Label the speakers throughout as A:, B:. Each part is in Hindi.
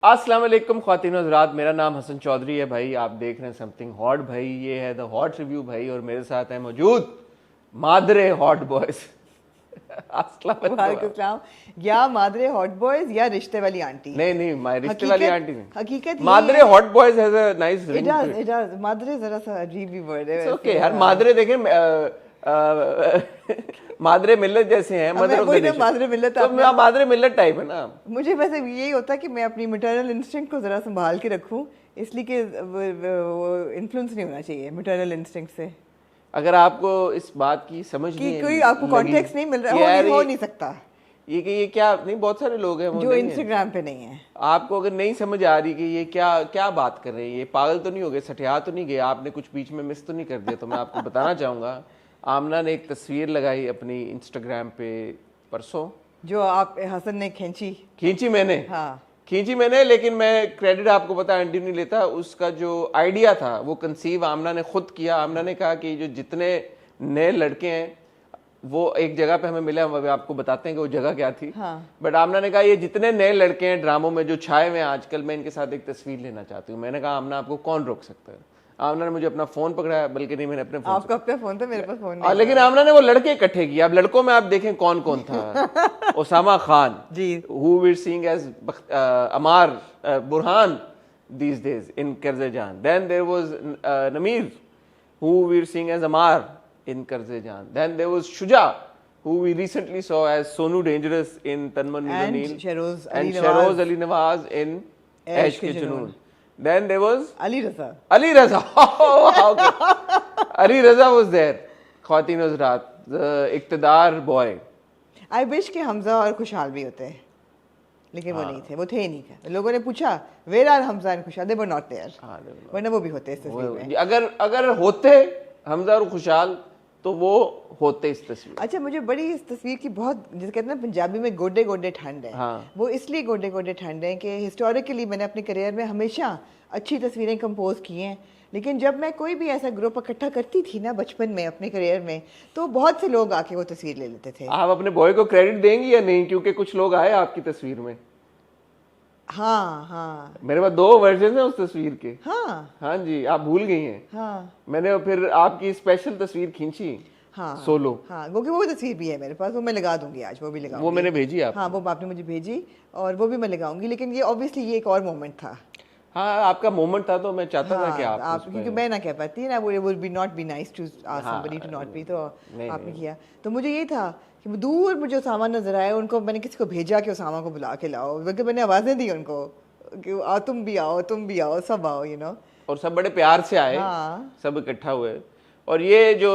A: अस्सलाम वालेकुम ख्वातीन और हज़रात, मेरा नाम हसन चौधरी है भाई। आप देख रहे हैं समथिंग हॉट भाई। ये है द हॉट रिव्यू भाई और मेरे साथ है मौजूद मादरे हॉट बॉयज। अस्सलाम
B: वालेकुम। या मादरे हॉट बॉयज या रिश्ते वाली आंटी।
A: नहीं नहीं, माय रिश्ते वाली आंटी नहीं,
B: हकीकत
A: मादरे hot boys has a nice ring to it.
B: It does मादरे जरा सा अजीब भी वर्ड है।
A: ओके यार, मादरे देखें मादरे मिल्लत जैसे हैं, मदर ऑफ द नेशन।
B: मादरे मिल्लत
A: तो मादरे मिल्लत टाइप है ना।
B: मुझे वैसे यही होता है कि मैं अपनी मैटरनल इंस्टिंक्ट को जरा संभाल के रखूं, इसलिए कि वो इन्फ्लुएंस नहीं होना चाहिए मैटरनल इंस्टिंक्ट से।
A: अगर आपको इस बात की समझ
B: कि
A: नहीं
B: कोई आपको कॉन्टेक्स्ट नहीं मिल रहा है, हो नहीं सकता
A: ये कि ये क्या नहीं, बहुत सारे लोग हैं वो
B: जो इंस्टाग्राम पे नहीं है।
A: आपको अगर नहीं समझ आ रही कि ये क्या क्या बात कर रहे हैं, ये पागल तो नहीं हो गए, सठिया तो नहीं गए, आपने कुछ बीच में मिस तो नहीं कर दिया, तो मैं आपको बताना चाहूँगा आमना ने एक तस्वीर लगाई अपनी इंस्टाग्राम पे परसों,
B: जो आप हसन ने खींची
A: मैंने।
B: हाँ
A: खींची मैंने, लेकिन मैं क्रेडिट आपको पता एंटी नहीं लेता। उसका जो आइडिया था वो कंसीव आमना ने खुद किया। आमना ने कहा कि जो जितने नए लड़के हैं वो एक जगह पे हमें मिले, हम आपको बताते हैं कि वो जगह क्या थी।
B: हाँ।
A: बट आमना ने कहा ये जितने नए लड़के हैं ड्रामों में जो छाए हुए हैं आजकल, मैं इनके साथ एक तस्वीर लेना चाहती हूँ। मैंने कहा आमना आपको कौन रोक सकता है। आमना ने मुझे अपना फोन पकड़ाया, बल्कि नहीं मैंने अपने फोन,
B: आपका अपना फोन था, मेरे पास फोन नहीं।
A: लेकिन आमना ने वो लड़के इकट्ठे किए। अब लड़कों में आप देखें कौन कौन था। Osama Khan
B: ji,
A: who we're seeing as Amar Burhan these days in Karzejan. Then there was Namir, who we're seeing as Amar in Karzejan. Then there was Shuja, who we recently saw as Sonu Dangerous in Tanman Mizanil, and Shahroz Ali Nawaz in Ash Ke Junoon. Then there was
B: Ali Raza.
A: Ali Raza. Ali Raza was there. Khwateen Hazrat, the इक्तदार boy.
B: I wish के हमजा और खुशहाल भी होते, लेकिन वो नहीं थे, वो थे ही नहीं। लोगों ने पूछा वेयर आर हमजा एंड खुशहाल, दे वर नॉट देयर, वरना वो भी होते इस तस्वीर में।
A: अगर होते हमजा और खुशहाल तो वो होते इस तस्वीर।
B: अच्छा, मुझे बड़ी इस तस्वीर की बहुत, जैसे कहते हैं ना पंजाबी में गोडे गोडे ठंड है।
A: हाँ।
B: वो इसलिए गोडे गोडे ठंड है कि हिस्टोरिकली मैंने अपने करियर में हमेशा अच्छी तस्वीरें कंपोज की हैं, लेकिन जब मैं कोई भी ऐसा ग्रुप इकट्ठा करती थी ना बचपन में अपने करियर में, तो बहुत से लोग आके वो तस्वीर ले लेते थे।
A: आप अपने बॉय को क्रेडिट देंगी या नहीं, क्योंकि कुछ लोग आए आपकी तस्वीर में।
B: हाँ हाँ,
A: मेरे पास 2 वर्जन है उस तस्वीर के। हाँ जी, आप भूल गई हैं।
B: हाँ,
A: मैंने फिर आपकी स्पेशल तस्वीर खींची।
B: हाँ
A: सोलो।
B: हाँ, क्योंकि वो तस्वीर भी है मेरे पास, वो मैं लगा दूंगी आज, वो भी लगाऊंगी।
A: वो मैंने भेजी आप।
B: हाँ, वो आपने मुझे भेजी और वो भी मैं लगाऊंगी, लेकिन ये ऑब्वियसली ये एक और मोमेंट था।
A: हाँ, आपका मोमेंट था, तो मैं चाहता था कि आप
B: क्योंकि मैं ना कह पाती ना, वो would be not be nice to ask somebody to not be, तो आपने किया। तो मुझे ये था कि दूर मुझे उसामा नजर आए, उनको मैंने किसी को भेजा कि उसामा को बुला के लाओ, बल्कि मैंने आवाज़ें दी उनको कि आओ, तुम भी आओ, सब आओ, यू नो।
A: और सब बड़े प्यार से आए।
B: हाँ।
A: सब इकट्ठा हुए। और ये जो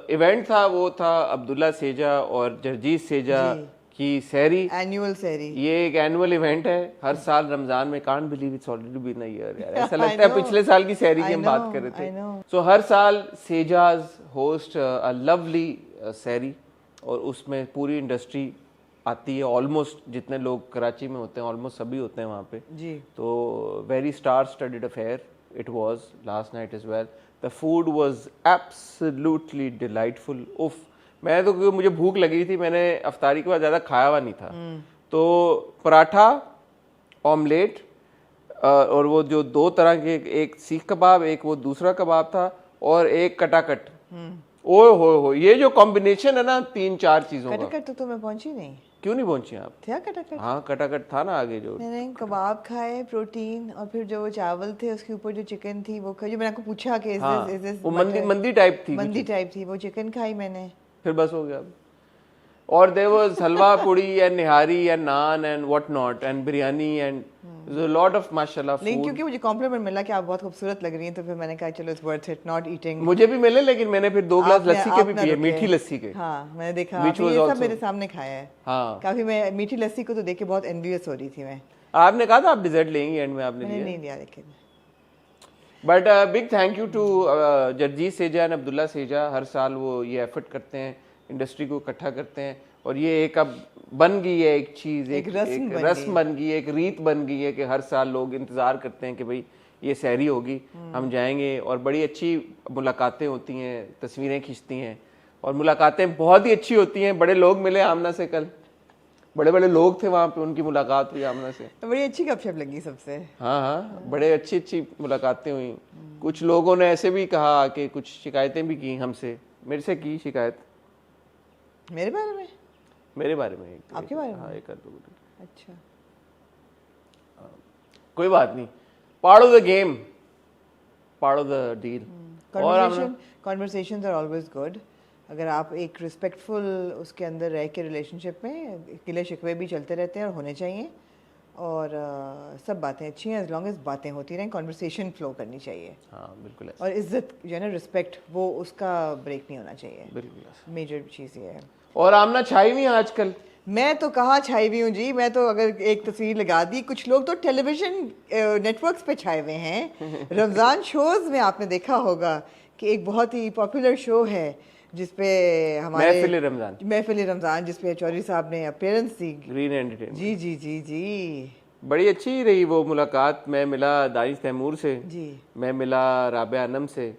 A: इवेंट था वो था अब्दुल्ला सेजा और जरजीत सेजा की सहरी,
B: एनुअल सहरी।
A: ये एक एनुअल इवेंट है हर साल रमजान में। Can't believe it's already been a year यार, ऐसा लगता है पिछले साल की सहरी की हम बात कर रहे थे। सो हर साल सेजाज होस्ट अ लवली सहरी, और उसमें पूरी इंडस्ट्री आती है। ऑलमोस्ट जितने लोग कराची में होते हैं ऑलमोस्ट सभी होते हैं वहाँ पे
B: जी।
A: तो very star studded affair it was last night as well. The food was absolutely delightful. उफ, मैं तो, क्योंकि मुझे भूख लगी थी, मैंने अफ्तारी के बाद ज़्यादा खाया हुआ नहीं था। तो पराठा, ऑमलेट, और वो जो 2 तरह के, एक सीख कबाब, एक वो दूसरा कबाब था, और एक कटाकट। ओए हो, ये जो कॉम्बिनेशन है ना 3-4 चीज़ों का।
B: कटाकट तो मैं पहुंची नहीं।
A: क्यों नहीं पहुंची आप?
B: क्या कटाकट?
A: हाँ, कटाकट था ना आगे जो।
B: मैंने कबाब खाए, प्रोटीन, और फिर जो वो चावल थे उसके ऊपर जो चिकन थी वो खाई। जो मैंने आपको पूछा कि
A: वो मंदी टाइप थी।
B: मंदी टाइप थी, वो चिकन खाई मैंने।
A: फिर बस हो गया। और there was halwa puri and nihari and naan and what not and biryani and a lot of माशाल्लाह फूड।
B: लेकिन क्योंकि मुझे कॉम्प्लीमेंट मिला कि आप बहुत खूबसूरत लग रही हैं, तो फिर मैंने कहा चलो it's worth it not eating.
A: मुझे भी मिले, लेकिन मैंने फिर 2 ग्लास लस्सी के भी पिए, मीठी लस्सी के।
B: हाँ, मैंने देखा आपने ये सब मेरे सामने खाया है।
A: हाँ,
B: काफी। मैं मीठी लस्सी को तो देख के बहुत एनवियस हो रही थी मैं।
A: आपने कहा था आप डिजर्ट लेंगी, एंड में आपने
B: नहीं लिया, लेकिन
A: but big thank you to Zarjeet Seja and Abdullah Seja. हर साल वो ये एफर्ट करते हैं, इंडस्ट्री को इकट्ठा करते हैं, और ये एक अब बन गई है एक चीज़, एक रस्म बन गई है, एक रीत बन गई है कि हर साल लोग इंतज़ार करते हैं कि भाई ये सहरी होगी, हम जाएंगे। और बड़ी अच्छी मुलाकातें होती हैं, तस्वीरें खींचती हैं, और मुलाकातें बहुत ही अच्छी होती हैं। बड़े लोग मिले आमना से कल, बड़े बड़े लोग थे वहाँ पे, उनकी मुलाकात हुई आमना से।
B: तो बड़ी अच्छी गपशप लगी सबसे।
A: हाँ हाँ, बड़े अच्छी मुलाकातें हुई। कुछ लोगों ने ऐसे भी कहा कि कुछ शिकायतें भी की हमसे, मेरे से की शिकायत।
B: मेरे बारे में?
A: मेरे बारे में
B: आपके बारे में?
A: हाँ, एक दो।
B: अच्छा,
A: कोई बात नहीं, part of the game, part of the deal.
B: Conversations are always good. अगर आप एक रिस्पेक्टफुल उसके अंदर रह के रिलेशनशिप में, गिले शिकवे भी चलते रहते हैं और होने चाहिए, और सब बातें अच्छी हैं एज लॉन्ग एज बातें होती रहें, कॉन्वर्सेशन फ्लो करनी चाहिए।
A: हाँ बिल्कुल ऐसा।
B: और इज्जत जो है ना, रिस्पेक्ट, वो उसका ब्रेक नहीं होना चाहिए।
A: बिल्कुल
B: मेजर चीज़ ये है।
A: और आमना छाई हुई है आजकल।
B: मैं तो कहाँ छाई हुई हूँ जी, मैं तो अगर एक तस्वीर लगा दी, कुछ लोग तो टेलीविजन नेटवर्क्स पे छाए हुए हैं। रमज़ान शोज़ में आपने देखा होगा कि एक बहुत ही पॉपुलर शो है जिसपे हमारे महफिल रमज़ान जिसपे चौधरी साहब ने अपीयरेंस दी,
A: ग्रीन एंटरटेनमेंट।
B: जी जी जी जी,
A: बड़ी अच्छी रही वो मुलाकात। मैं मिला दानिश तैमूर से
B: जी, मैं
A: मिला राबिया अनम से,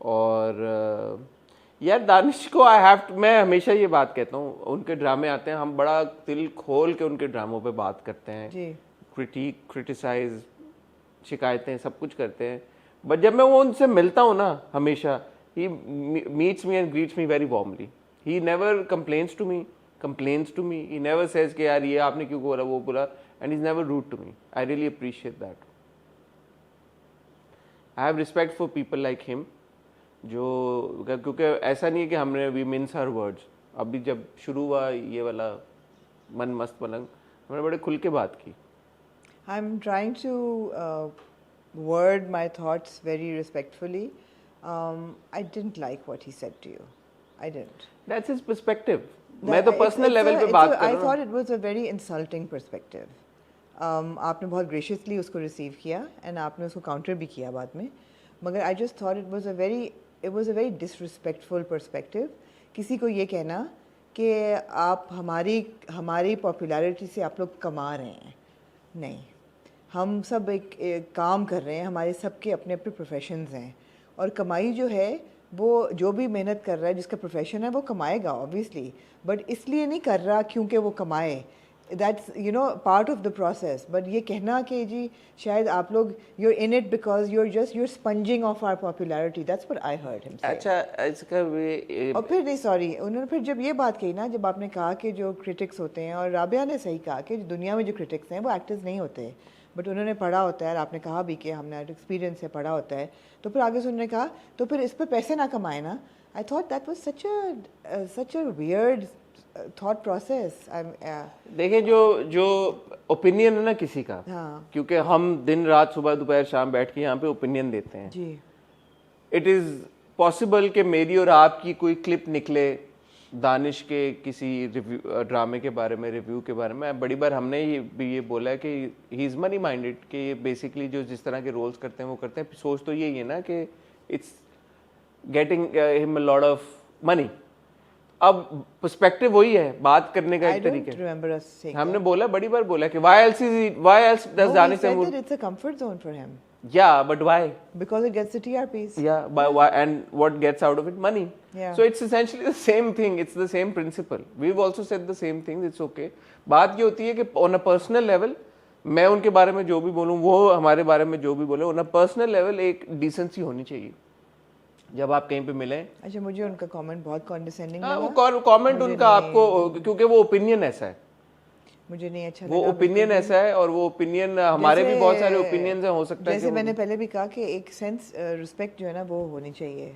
A: और यार दानिश को मैं हमेशा ये बात कहता हूँ, उनके ड्रामे आते हैं, हम बड़ा दिल खोल के उनके ड्रामों पे बात करते हैं जी, क्रिटिसाइज, शिकायतें, सब कुछ करते हैं। बट जब मैं वो उनसे मिलता हूँ ना, हमेशा he meets me and greets me very warmly. He never complains to me. He never says कि यार ये आपने क्यों बोला, वो बोला, and he's never rude to me. I really appreciate that. I have respect for people like him, जो क्योंकि ऐसा नहीं है कि हमने we mince our words. अभी जब शुरू हुआ ये वाला मन मस्त पलंग, हमने बड़े खुल के बात की।
B: I'm trying to word my thoughts very respectfully. I didn't like what he said to you. I didn't.
A: That's his perspective. मैं तो personal level पे बात कर रहा हूँ।
B: I thought it was a very insulting perspective. आपने बहुत graciously उसको receive किया and आपने उसको counter भी किया बाद में, मगर I just thought it was a very disrespectful perspective. किसी को ये कहना कि आप हमारी popularity से आप लोग कमा रहे हैं, नहीं, हम सब एक काम कर रहे हैं, हमारे सबके अपने अपने प्रोफेशंस हैं, और कमाई जो है वो जो भी मेहनत कर रहा है, जिसका प्रोफेशन है, वो कमाएगा ऑब्वियसली, बट इसलिए नहीं कर रहा क्योंकि वो कमाए, that's part of the process. But ये कहना कि जी शायद आप लोग you're in it because you're sponging off our popularity, that's what I heard him say.
A: अच्छा, इसका
B: और फिर नहीं, सॉरी, उन्होंने फिर जब ये बात कही ना, जब आपने कहा कि जो क्रिटिक्स होते हैं, और राबिया ने सही कहा कि दुनिया में जो क्रिटिक्स हैं वो एक्टर्स नहीं होते, बट उन्होंने पढ़ा होता है, और आपने कहा भी कि हमने एक्सपीरियंस से पढ़ा होता है, तो फिर आगे से उन्होंने कहा तो फिर इस पर पैसे ना कमाए ना। I thought that was such a weird thought process.
A: देखें, जो ओपिनियन है ना किसी का, हाँ, क्योंकि हम दिन रात सुबह दोपहर शाम बैठ के यहाँ पे ओपिनियन देते हैं जी, इट इज़ पॉसिबल कि मेरी और आपकी कोई क्लिप निकले दानिश के किसी रिव्यू ड्रामे के बारे में, रिव्यू के बारे में। बड़ी बार हमने ये बोला है कि ही इज़ मनी माइंडेड, कि ये बेसिकली जो जिस तरह के रोल्स करते हैं वो करते हैं। सोच तो यही है ना कि it's getting him a lot of money. अब पर्सपेक्टिव वही है, बात करने का एक तरीका। हमने बोला, बड़ी बार बोला कि why else does Danish Taimoor?
B: It's a comfort zone for him.
A: Yeah, but why?
B: Because it gets the TRPs.
A: Yeah, why, and what gets out of it? Money. Yeah. So it's essentially the same thing. It's the same principle. We've also said the same thing. It's okay. बात ये होती है कि on a personal level, मैं उनके बारे में जो भी बोलूँ, वो हमारे बारे में जो भी बोले, on a personal level एक decency होनी चाहिए जब आप कहीं पे मिले।
B: अच्छा, मुझे उनका कमेंट बहुत कॉन्डिसेंडिंग लगा।
A: वो कमेंट उनका आपको, क्योंकि वो ओपिनियन ऐसा है,
B: मुझे नहीं अच्छा
A: वो ओपिनियन ऐसा है, और वो ओपिनियन हमारे भी बहुत सारे ओपिनियंस हैं, हो सकता है
B: जैसे मैंने पहले भी कहा कि एक सेंस रिस्पेक्ट जो है ना वो होनी चाहिए।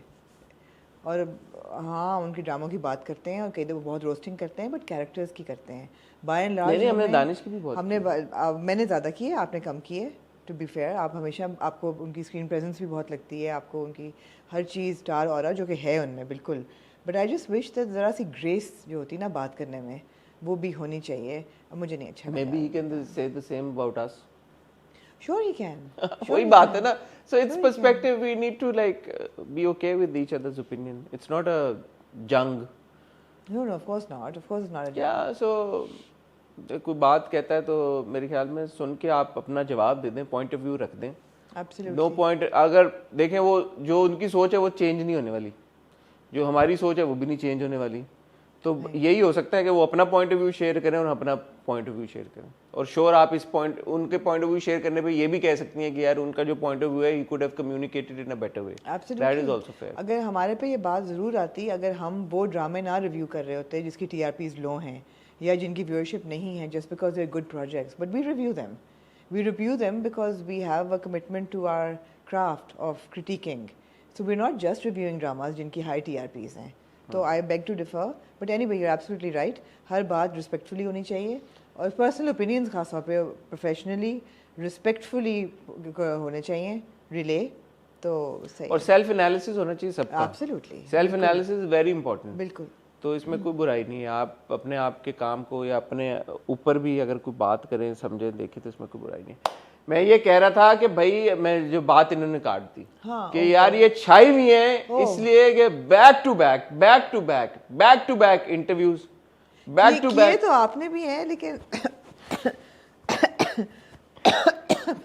B: और हाँ, उनकी ड्रामों की बात करते हैं और कई दफ़ा बहुत रोस्टिंग करते हैं, बट कैरेक्टर्स की करते हैं बाय एंड लार्ज।
A: हमने दानिश की भी बहुत,
B: मैंने ज़्यादा की है, आपने कम की है। टू बी फेयर, आप हमेशा, आपको उनकी स्क्रीन प्रेजेंस भी बहुत लगती है, आपको उनकी हर चीज़ स्टार ऑरा जो कि है उनमें बिल्कुल, but I just wish that ज़रा सी ग्रेस जो होती ना बात करने में, वो भी होनी चाहिए। अब मुझे नहीं अच्छा,
A: maybe he can say the same about us.
B: Sure he can.
A: वही बात है ना, so it's perspective. We need to like be okay with each other's opinion. It's not a jung.
B: No, of course not. Of course it's not a jung.
A: Yeah, so कोई बात कहता है तो मेरे ख्याल में सुन के आप अपना जवाब दे दें, पॉइंट ऑफ व्यू रख दें।
B: Absolutely.
A: नो पॉइंट, अगर देखें वो जो उनकी सोच है वो चेंज नहीं होने वाली, जो हमारी सोच है वो भी नहीं चेंज होने वाली। तो यही हो सकता है कि वो अपना पॉइंट ऑफ व्यू शेयर करें और अपना पॉइंट ऑफ व्यू शेयर करें। और श्योर आप इस पॉइंट उनके पॉइंट ऑफ व्यू शेयर करने पे ये भी कह सकती हैं कि यार उनका जो पॉइंट ऑफ व्यू है he could have communicated in a better way, that is also fair.
B: अगर हमारे पे ये बात ज़रूर आती अगर हम वो ड्रामे ना रिव्यू कर रहे होते जिसकी TRPs लो हैं या जिनकी व्यूअरशिप नहीं है, just because they are good projects, but we review them because we have a commitment to our craft of critiquing, so we are not just reviewing dramas जिनकी हाई TRPs हैं। तो I beg to differ, but anyway you are absolutely right, हर बात रिस्पेक्टफुली होनी चाहिए और पर्सनल ओपिनियंस खास तौर पे प्रोफेशनली रिस्पेक्टफुली होने चाहिए रिले, तो सही।
A: और सेल्फ एनालिसिस होना चाहिए सबका,
B: absolutely
A: self analysis is very important.
B: बिल्कुल,
A: तो इसमें कोई बुराई नहीं है, आप अपने आप के काम को या अपने ऊपर भी अगर कोई बात करें समझें देखें तो इसमें कोई बुराई नहीं है। मैं ये कह रहा था कि भाई मैं जो बात इन्होंने काट दी कि यार ये छाई हुई है इसलिए कि back to back interviews, back to back
B: तो आपने भी है लेकिन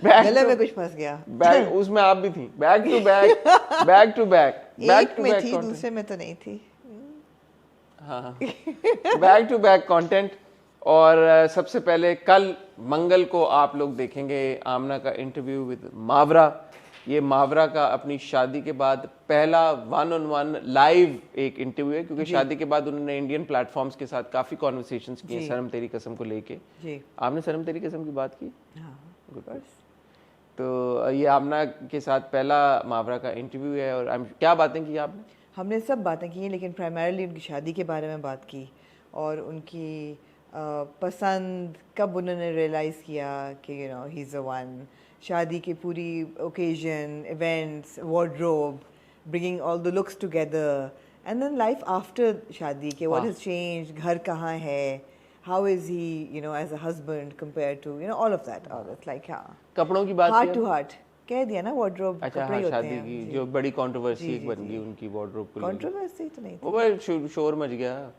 B: गले में कुछ फंस गया,
A: बैक उसमें आप भी थी, बैक टू बैक
B: एक में थी दूसरे में तो नहीं थी।
A: हाँ, बैक टू बैक कंटेंट। और सबसे पहले कल मंगल को आप लोग देखेंगे आमना का इंटरव्यू विद मावरा। ये मावरा का अपनी शादी के बाद पहला 1-on-1 लाइव एक इंटरव्यू है, क्योंकि शादी के बाद उन्होंने इंडियन प्लेटफॉर्म्स के साथ काफी कॉन्वर्सेशंस किए सनम तेरी कसम को लेके। आपने सनम तेरी कसम की बात की? हाँ, तो ये आमना के साथ पहला मावरा का इंटरव्यू है। और क्या बातें की आपने?
B: हमने सब बातें की, लेकिन प्राइमरीली उनकी शादी के बारे में बात की और उनकी पसंद कब उन्होंने रियलाइज़ किया कि you know he is the one, शादी की पूरी occasion, events, wardrobe, bringing all the looks together, and then life after शादी के व्हाट हैज़ चेंज्ड, घर कहाँ है, how is he you know as a husband compare to you know all of that, all that like हाँ
A: कपड़ों की बात
B: हार्ट टू हार्ट कह दिया ना, वार्डरोब
A: अच्छा,
B: कपड़े होते
A: शादी
B: हैं
A: की जो बड़ी कंट्रोवर्सी एक बन गई उनकी वार्डरोब को,
B: कंट्रोवर्सी तो नहीं थी,
A: वो शोर मच गया।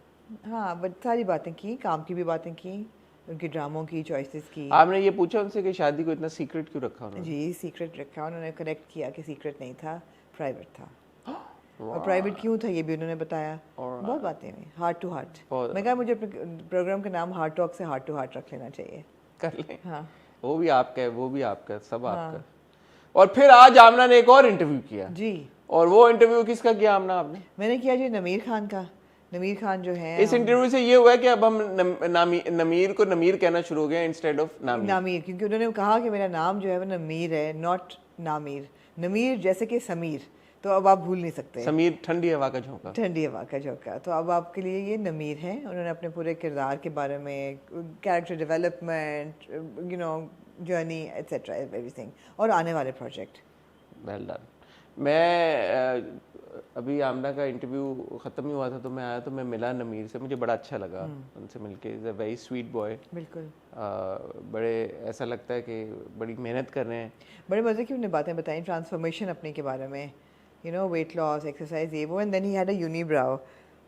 B: हाँ बट सारी बातें की, काम की भी बातें की, उनके ड्रामों की, चॉइसेस की।
A: आपने ये पूछा उनसे कि शादी को इतना सीक्रेट क्यों रखा उन्होंने?
B: जी सीक्रेट रखा उन्होंने, कनेक्ट किया कि सीक्रेट नहीं था, प्राइवेट था। और प्राइवेट क्यों था ये भी उन्होंने बताया। बहुत बातें हुई हार्ट टू हार्ट। मैं कहा मुझे अपने प्रोग्राम का नाम हार्ट टॉक से हार्ट टू हार्ट रख लेना चाहिए।
A: कर ले।
B: हाँ
A: वो भी आपका है, वो भी आपका, सब आपका। और फिर आज आमना ने एक और इंटरव्यू किया
B: जी,
A: और वो इंटरव्यू किसका किया आमना आपने?
B: मैंने किया जी नमीर खान का। नमीर खान जो है,
A: इस इंटरव्यू से ये हुआ है कि अब हम नमीर को नमीर कहना शुरू हो गया इंस्टेड ऑफ
B: नामीर, क्योंकि उन्होंने कहा कि मेरा नाम जो है वो नमीर है, नॉट नामीर। नमीर जैसे कि समीर, तो अब आप भूल नहीं सकते।
A: समीर ठंडी हवा का झोंका,
B: ठंडी हवा का झोंका, तो अब आपके लिए ये नमीर है। उन्होंने अपने पूरे किरदार के बारे में, character development, you know journey etcetera everything, और आने वाले प्रोजेक्ट।
A: Well done. मैं अभी आमना का इंटरव्यू ख़त्म ही हुआ था तो मैं आया तो मैं मिला नमीर से, मुझे बड़ा अच्छा लगा उनसे मिलके। Is a very sweet boy.
B: बिल्कुल।
A: बड़े ऐसा लगता है कि बड़ी मेहनत कर रहे हैं।
B: बड़े मज़े की उन्होंने बातें बताई, ट्रांसफॉर्मेशन अपने के बारे में, you know weight loss, exercise, ये वो। And then he had a unibrow,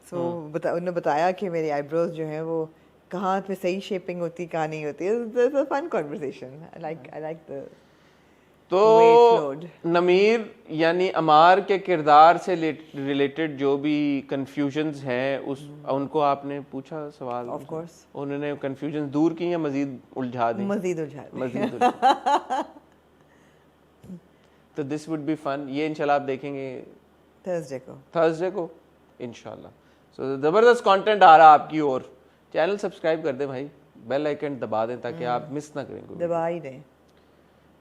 B: so उन्होंने बताया कि मेरे आईब्रोज जो हैं वो कहाँ पे सही शेपिंग होती, कहाँ नहीं होती। It's a fun conversation, I like the.
A: तो नमीर यानी अमार के किरदार से रिलेटेड जो भी कंफ्यूजन्स हैं उनको आपने पूछा सवाल?
B: Of course.
A: उन्होंने कंफ्यूजन्स दूर की या मजीद उलझा दी?
B: मजीद उलझा
A: दी। तो दिस वुड बी फन। ये इंशाल्लाह आप देखेंगे थर्सडे को इंशाल्लाह। सो ज़बरदस्त कंटेंट आ रहा आपकी ओर। चैनल सब्सक्राइब कर दें भाई, बेल आइकन दबा दें ताकि आप मिस ना करें।
B: दबा ही दें।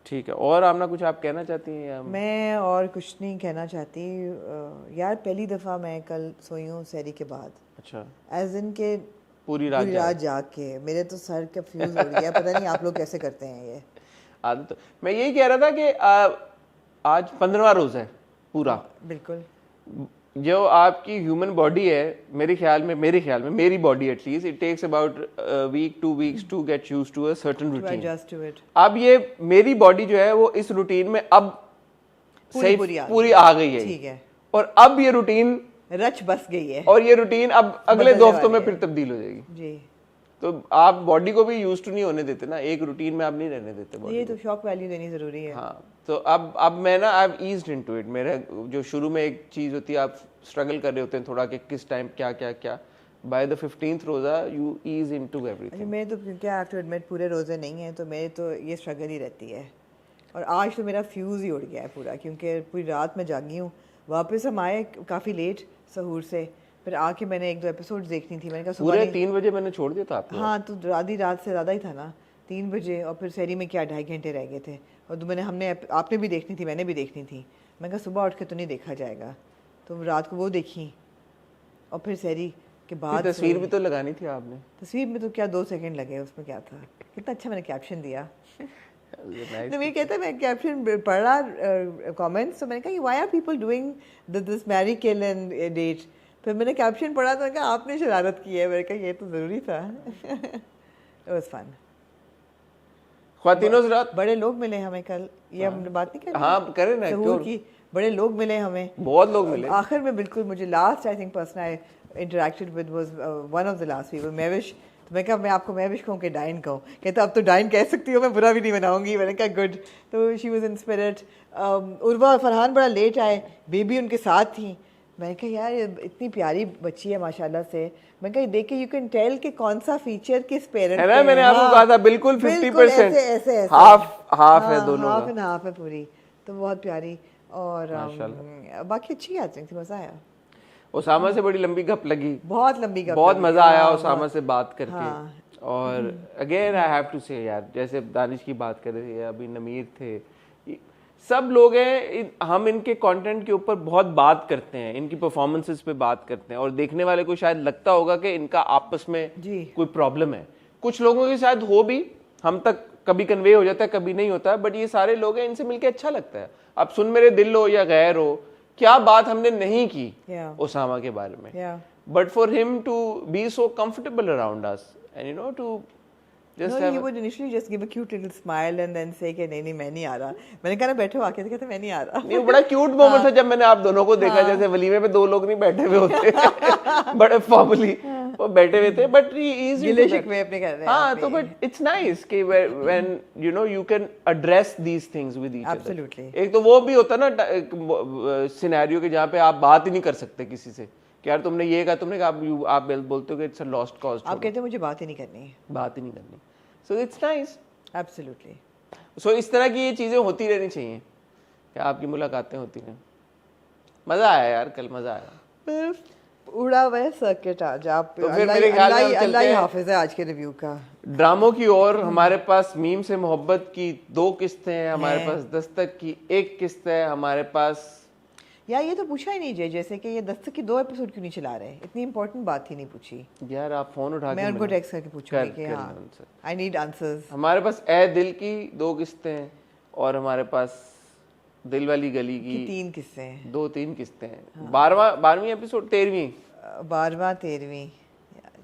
A: ठीक है। और आमना कुछ आप कहना चाहती हैं? या
B: मैं और कुछ नहीं कहना चाहती यार। पहली दफ़ा मैं कल सोई हूँ सहरी के बाद।
A: अच्छा।
B: एज इन के
A: पूरी रात
B: जाग के मेरे तो सर का फ्यूज हो गया। पता नहीं आप लोग कैसे करते हैं ये
A: आदत। मैं यही कह रहा था कि आज 15वां रोज़ा है पूरा।
B: बिल्कुल।
A: जो आपकी ह्यूमन बॉडी है, मेरे ख्याल में मेरी body at least, it takes about week 2 weeks to get used to a certain routine. अब ये मेरी बॉडी जो है वो इस रूटीन में अब पूरी आ गई है।
B: ठीक है।
A: और अब ये रूटीन
B: रच बस गई है
A: और ये रूटीन अब अगले 2 हफ्तों में फिर तब्दील हो जाएगी
B: जी।
A: तो आप बॉडी को भी यूज टू नहीं होने देते ना, एक रूटीन में आप नहीं रहने देते बॉडी।
B: ये तो शॉक वैल्यू देनी जरूरी है।
A: हाँ, तो अब मैं ना I have eased into it. मेरा जो शुरू में एक चीज़ होती है, आप स्ट्रगल कर रहे होते हैं थोड़ा कि किस टाइम क्या क्या क्या, by the 15th रोज़ा you ease into everything.
B: अच्छा मैं तो क्योंकि आई हैव टू एडमिट पूरे रोज़े नहीं हैं तो मेरे तो ये स्ट्रगल ही रहती है और आज तो मेरा फ्यूज़ ही उड़ गया है पूरा क्योंकि पूरी रात में जागी हूँ वापस हम आए काफ़ी लेट सहूर से फिर आके मैंने 1-2 एपिसोड्स देखनी थी मैंने कहा
A: पूरे 3 बजे मैंने छोड़ दिया था आपको।
B: हाँ तो आधी रात से ज़्यादा ही था ना 3 बजे और फिर सहरी में क्या 2.5 घंटे रह गए थे और तो आपने भी देखनी थी मैंने भी देखनी थी मैंने कहा सुबह उठ के तो नहीं देखा जाएगा तो रात को वो देखी और फिर सहरी के बाद
A: तस्वीर भी तो लगानी थी आपने।
B: तस्वीर में तो क्या 2 सेकंड लगे उसमें क्या था कितना अच्छा मैंने कैप्शन दिया तो मैं कहता मैं कैप्शन पढ़ा कमेंट्स तो मैंने कहा why are people doing this marry kill and date फिर मैंने कैप्शन पढ़ा तो मैंने कहा आपने शरारत की है मैंने कहा ये तो ज़रूरी था इट वाज फन
A: ख्वातीनो हज़रात
B: बड़े लोग मिले हमें कल ये हमने बात नहीं करी
A: हाँ करें ना
B: सहूर की बड़े लोग मिले हमें
A: बहुत लोग मिले
B: आखिर में बिल्कुल मुझे last I think person I interacted with was one of the last people Mahvish तो मैं कहा मैं आपको महविश कहूँ कि डाइन कहूँ कहता अब तो डाइन कह सकती हूँ मैं बुरा भी नहीं बनाऊंगी मैंने कहा गुड तो she was in spirit Urwa और फरहान बड़ा लेट आए बेबी उनके साथ थी मैंने कहा यार इतनी प्यारी बच्ची है माशाल्लाह से मैं कहा देख के यू कैन टेल कि कौन सा फीचर किस पेरेंट
A: है ना मैंने आपको कहा था बिल्कुल 50%
B: ऐसे
A: हाफ है दोनों
B: हाफ एंड हाफ है पूरी तो बहुत प्यारी और बाकी अच्छी एक्टिंग थी मज़ा आया
A: ओसामा से बड़ी लंबी गप लगी
B: बहुत लंबी गप
A: बहुत मज़ा आया ओसामा से बात करके
B: हाँ।
A: और अगेन आई हैव टू से यार जैसे दानिश की बात कर रहे थे अभी नमीर थे सब लोग हैं हम इनके कंटेंट के ऊपर बहुत बात करते हैं इनकी परफॉर्मेंसेस पे बात करते हैं और देखने वाले को शायद लगता होगा कि इनका आपस में कोई प्रॉब्लम है कुछ लोगों की शायद हो भी हम तक कभी कन्वे हो जाता है कभी नहीं होता है बट ये सारे लोग हैं इनसे मिलके अच्छा लगता है अब सुन मेरे दिल हो या गैर हो क्या बात हमने नहीं की ओसामा के बारे में but for him to be so comfortable around us and you know to
B: No, he would initially just give a cute little smile and then say कि नहीं मैं नहीं आ रहा मैंने कहा ना बैठो आके कहते मैं नहीं आ रहा
A: नहीं बड़ा क्यूट मोमेंट था जब मैंने आप दोनों को देखा जैसे वलीमे पे 2 लोग नहीं बैठे हुए होते बड़े फॉर्मली वो बैठे हुए थे बट ही इज
B: गिले शिकवे अपने कर रहे हैं
A: हाँ तो बट इट्स नाइस कि when you know you can address these things with each
B: Absolutely.
A: other एक तो वो भी होता ना सिनेरियो के जहाँ पे आप बात ही नहीं कर सकते किसी से कि यार तुमने ये कहा तुमने कहा आप बोलते हो कि इट्स अ लॉस्ट कॉज
B: आप कहते हो मुझे बात ही नहीं करनी
A: बात ही नहीं करनी so it's nice
B: absolutely
A: so इस तरह की ये चीज़ें होती रहनी चाहिए कि आपकी मुलाकातें होती रहें मज़ा आया यार कल मज़ा आया
B: उड़ा हुआ है सर्किट आज आप
A: तो फिर मेरे ख्याल में
B: अल्लाह ही हाफिज है आज के रिव्यू का
A: ड्रामों की ओर हमारे पास मीम से मोहब्बत की 2 किस्तें हैं हमारे पास दस्तक की 1 किस्त है हमारे पास
B: यार ये तो पूछा ही नहीं जैसे कि ये दस्तक की 2 एपिसोड क्यों नहीं चला रहे इतनी इंपॉर्टेंट बात ही नहीं पूछी
A: यार आप फोन उठा के
B: मैं उनको टेक्स्ट करके पूछूंगी कि हाँ आई नीड आंसर्स
A: हमारे पास ए दिल की 2 किस्तें हैं और हमारे पास दिल वाली गली की
B: 3 किस्सें हैं
A: 2-3 किस्तें हैं 12वीं एपिसोड 13वीं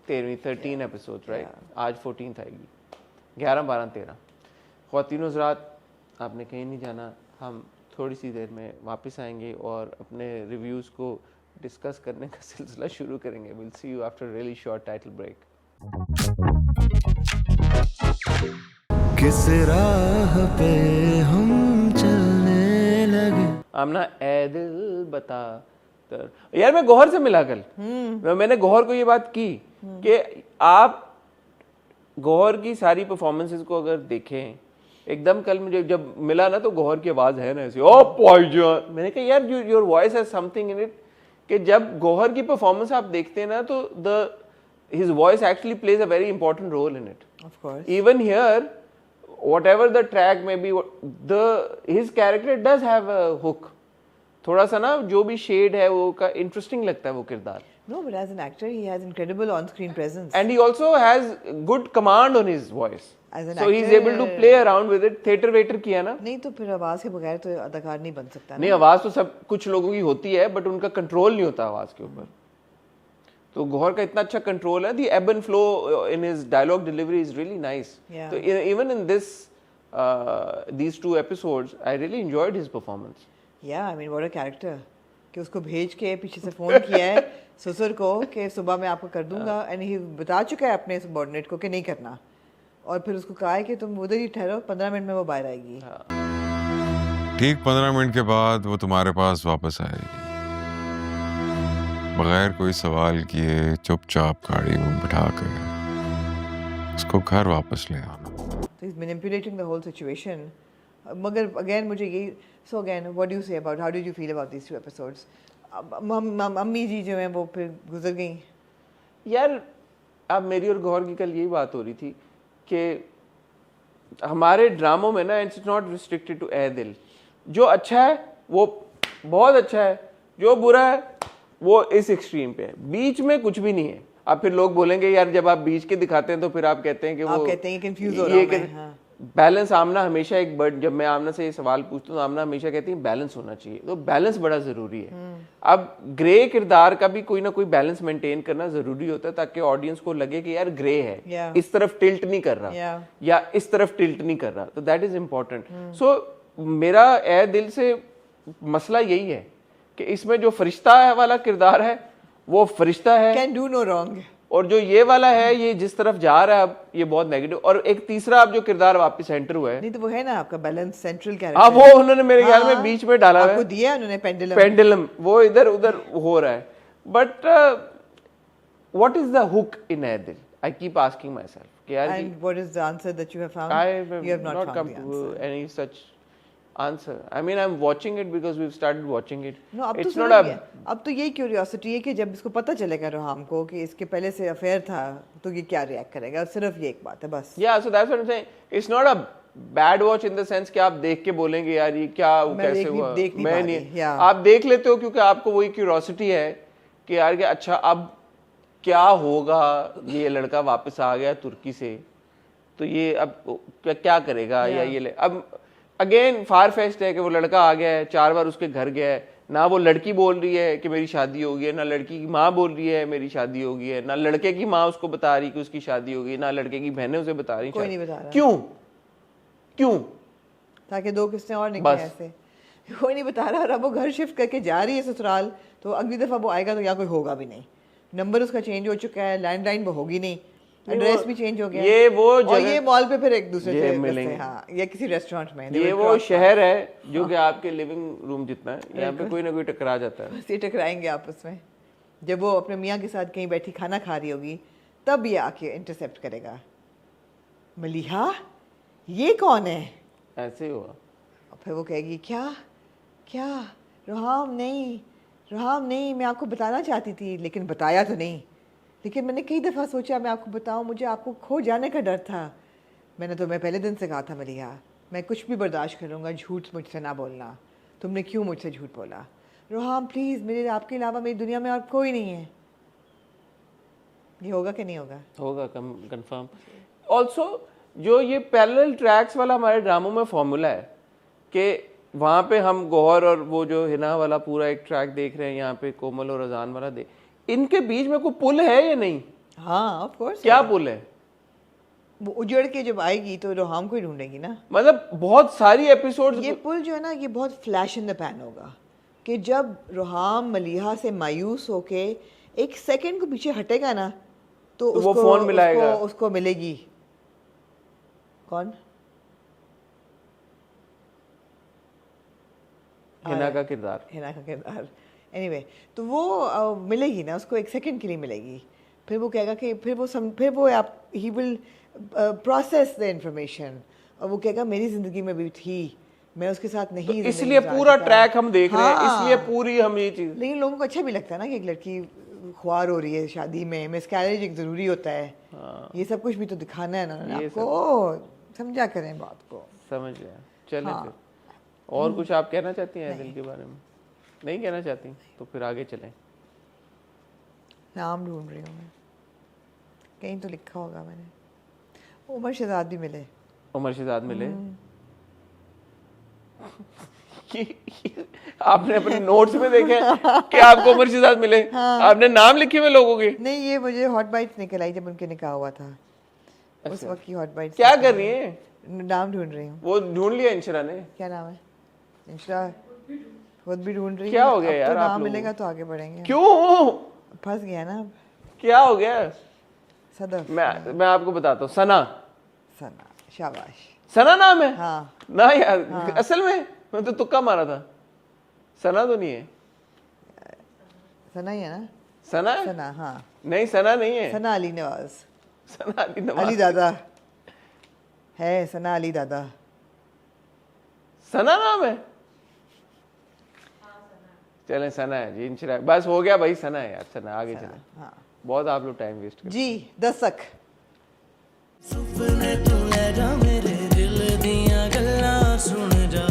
A: 13 एपिसोड राइट आज 14th आएगी 11 12 13 ख्वातीनो हज़रात आपने कहीं नहीं जाना हम थोड़ी सी देर में वापस आएंगे और अपने रिव्यूज़ को डिस्कस करने का सिलसिला शुरू करेंगे will see you after really short title break
C: किस राह पे हम चलने लगे
A: आमना ए दिल बता तर यार मैं गौहर से मिला कल मैंने गौहर को ये बात की कि आप गौहर की सारी परफॉर्मेंसेस को अगर देखें एकदम कल मुझे जब मिला ना तो गौहर की आवाज़ है ना ऐसी ओ भाईजान मैंने कहा यार your voice has something in it कि जब गौहर की परफॉर्मेंस आप देखते हैं ना तो his voice actually plays a very important role in it.
B: Of course.
A: Even here, whatever the track may be, his character does have a hook. थोड़ा सा ना जो भी शेड है वो का इंटरेस्टिंग लगता है वो किरदार.
B: No, but as an actor, he has incredible on-screen presence.
A: And he also has good command on his voice.
B: As an
A: so
B: actor,
A: he's able to play around with it. Theater waiter किया ना?
B: नहीं तो फिर आवाज के बगैर तो अदाकार नहीं बन सकता.
A: नहीं आवाज तो सब कुछ लोगों की होती है, but उनका कंट्रोल नहीं होता आवाज के ऊपर. तो गौहर का इतना अच्छा कंट्रोल है. The ebb and flow in his dialogue delivery is really nice.
B: Yeah.
A: So even in these 2 episodes, I really enjoyed his performance.
B: Yeah, I mean what a character. कि उसको भेज के पीछे से फोन किया है ससुर को कि सुबह मैं आपको कर दूंगा एंड ही बता चुका है अपने सबऑर्डिनेट को कि नहीं करना और फिर उसको कहा है कि तुम उधर ही ठहरो 15 मिनट में वो बाहर आएगी.
C: ठीक 15 मिनट के बाद वो तुम्हारे पास वापस आएगी.
D: बगैर कोई सवाल किए चुपचाप गाड़ी में बिठा कर उसको घर वापस ले आना।
B: So he's manipulating the whole situation. मगर again मुझे यही so again what do you say about how did you feel about these 2 episodes? अम्मी जी जो हैं वो फिर गुजर गई।
A: यार अब मेरी और गौर की कल यही बात हो रही थी कि हमारे ड्रामों में ना इट्स नॉट रिस्ट्रिक्टेड टू ए दिल। जो अच्छा है वो बहुत अच्छा है, जो बुरा है वो इस एक्सट्रीम पे है, बीच में कुछ भी नहीं है। अब फिर लोग बोलेंगे यार जब आप बीच के दिखाते हैं तो फिर आप कहते हैं कि
B: आप
A: वो
B: कहते हैं कंफ्यूज हो रहा हूं मैं। हाँ।
A: बैलेंस। आमना हमेशा एक बर्ड, जब मैं आमना से ये सवाल पूछता हूँ आमना हमेशा कहती है बैलेंस होना चाहिए, तो बैलेंस बड़ा जरूरी है। अब ग्रे किरदार का भी कोई ना कोई बैलेंस मेंटेन करना जरूरी होता है ताकि ऑडियंस को लगे कि यार ग्रे है,
B: Yeah.
A: इस तरफ टिल्ट नहीं कर रहा या इस तरफ टिल्ट नहीं कर रहा, तो दैट इज इम्पोर्टेंट। सो मेरा ए दिल से मसला यही है कि इसमें जो फरिश्ता है वाला किरदार है वो फरिश्ता है,
B: कैन डू नो रॉन्ग,
A: और जो ये वाला है ये जिस तरफ जा रहा है अब ये बहुत नेगेटिव। और एक तीसरा अब जो किरदार वापस एंटर हुआ है,
B: नहीं तो वो है ना आपका बैलेंस सेंट्रल कैरेक्टर।
A: हाँ वो उन्होंने मेरे ख्याल में बीच में डाला है,
B: आपको दिया उन्होंने
A: पेंडुलम, वो इधर उधर हो रहा है। But what is the hook in a दिल? I keep asking myself यार,
B: and what is the answer that you have found?
A: You have not come to any such answer. I mean, I'm watching it because we've started watching it.
B: No, अब
A: it's
B: तो
A: not a
B: अब तो यही क्यूरियोसिटी है कि जब इसको पता चलेगा रोहाम को कि इसके पहले से अफेयर था तो ये क्या रिएक्ट करेगा, सिर्फ ये एक बात है बस।
A: Yeah, so that's what I'm saying. It's not a bad watch in the sense कि आप देख के बोलेंगे यार ये क्या कैसे हुआ, मैं नहीं, आप देख लेते हो क्योंकि आपको वही क्यूरियोसिटी है कि यार कि अच्छा अब क्या होगा, ये लड़का वापस आ गया तुर्की से तो ये अब क्या करेगा, या ये अब अगेन फार फेस्ट है कि वो लड़का आ गया है, 4 बार उसके घर गया है, ना वो लड़की बोल रही है कि मेरी शादी हो गई है, ना लड़की की माँ बोल रही है मेरी शादी हो गई है, ना लड़के की माँ उसको बता रही कि उसकी शादी हो गई, ना लड़के की बहनें उसे बता रही,
B: कोई नहीं बता रहा।
A: क्यों?
B: ताकि 2 किस्तें और निकले ऐसे, कोई नहीं बता रहा। और अब वो घर शिफ्ट करके जा रही है ससुराल, तो अगली दफा वो आएगा तो यहाँ कोई होगा भी नहीं, नंबर उसका चेंज हो चुका है, लैंडलाइन वो होगी नहीं, एड्रेस भी चेंज हो गया,
A: ये वो
B: और ये मॉल पे फिर एक दूसरे से
A: मिलेंगे,
B: हाँ, या किसी रेस्टोरेंट में।
A: ये वो शहर है जो कि आपके लिविंग रूम जितना है, यहाँ पे कोई ना कोई टकरा जाता है,
B: बस ये टकराएंगे आपस में। जब वो अपने मियाँ के साथ कहीं बैठी खाना खा रही होगी तब ये आके इंटरसेप्ट करेगा, मलिहा ये कौन है,
A: ऐसे ही हुआ।
B: और फिर वो कहेगी क्या क्या रोहाम नहीं, मैं आपको बताना चाहती थी लेकिन बताया तो नहीं, लेकिन मैंने कई दफ़ा सोचा मैं आपको बताऊं, मुझे आपको खो जाने का डर था। मैंने तुम्हें पहले दिन से कहा था मलिहा, मैं कुछ भी बर्दाश्त करूंगा, झूठ मुझसे ना बोलना। तुमने क्यों मुझसे झूठ बोला? रोहाम प्लीज़, मेरे आपके अलावा मेरी दुनिया में और कोई नहीं है। ये होगा कि नहीं होगा?
A: होगा कंफर्म। ऑल्सो जो ये पैरेलल ट्रैक्स वाला हमारे ड्रामों में फॉर्मूला है कि वहाँ पे हम गौहर और वो जो हिना वाला पूरा एक ट्रैक देख रहे हैं, यहाँ पे कोमल और अजान वाला इनके बीच में कोई पुल है या नहीं?
B: हाँ ऑफ कोर्स।
A: क्या पुल है?
B: वो उजड़ के जब आएगी तो रोहाम को ही ढूंढेगी ना।
A: मतलब बहुत सारी एपिसोड्स
B: ये पुल जो है ना ये बहुत फ्लैश इन द पैन होगा कि जब रोहाम मलिहा से मायूस होके 1 सेकंड को पीछे हटेगा ना तो उसको,
A: वो फोन मिलाएगा,
B: उसको मिलेगी। कौन?
A: हिना का किरदार।
B: एनीवे तो वो मिलेगी ना उसको, 1 सेकंड के लिए मिलेगी, फिर वो कहेगा कि फिर वो he will process the information और वो कहेगा मेरी ज़िंदगी में भी थी, मैं उसके साथ नहीं,
A: तो इसलिए पूरा ट्रैक हम देख रहे हैं, इसलिए पूरी हम ये चीज़।
B: लेकिन लोगों को अच्छा भी लगता है ना कि एक लड़की ख्वार हो रही है शादी में, मिसकैरेज एक ज़रूरी होता है। ये सब कुछ भी तो दिखाना है ना आपको, समझा करें बात को।
A: समझ गया। चलें फिर और कुछ आप कहना चाहती हैं दिल के बारे में? नहीं कहना चाहती तो फिर आगे चलें।
B: नाम ढूंढ रही हूँ मैं, कहीं तो लिखा होगा मैंने। उमर शहजाद भी मिले।
A: उमर शहजाद मिले? आपने अपने नोट्स में देखा कि आपको उमर शहजाद मिले? आपने नाम लिखे हुए लोगों के?
B: नहीं, ये मुझे हॉट बाइट्स निकल आई जब उनके निकाह हुआ था। उस वक्त की हॉट बाइट्स।
A: क्या कर रही है?
B: नाम ढूंढ रही हूँ।
A: वो ढूंढ लिया इंशरा ने?
B: क्या नाम है? इंशरा खुद भी ढूंढ रही है।
A: क्या हो गया यार?
B: तो नाम मिलेगा तो आगे बढ़ेंगे।
A: क्यों?
B: फंस गया ना अब।
A: क्या हो गया?
B: सदफ।
A: मैं आपको बताता हूँ। सना।
B: शाबाश।
A: सना नाम है?
B: हाँ
A: ना यार, असल में मैं तो तुक्का मारा था। सना तो नहीं है।
B: सना ही है ना?
A: सना है?
B: सना, हाँ
A: नहीं सना नहीं है,
B: सना अली नवाज,
A: सना अली नवाज।
B: अली दादा है, सना अली दादा।
A: सना नाम है? चलें सना है जी, इंशाल्लाह बस हो गया भाई, सना है यार, सना आगे चलें।
B: हाँ
A: बहुत आप लोग टाइम वेस्ट कर।
B: जी। दस्तक,
C: सुपने तू ले जा मेरे दिल दियां गल्लां सुन जा।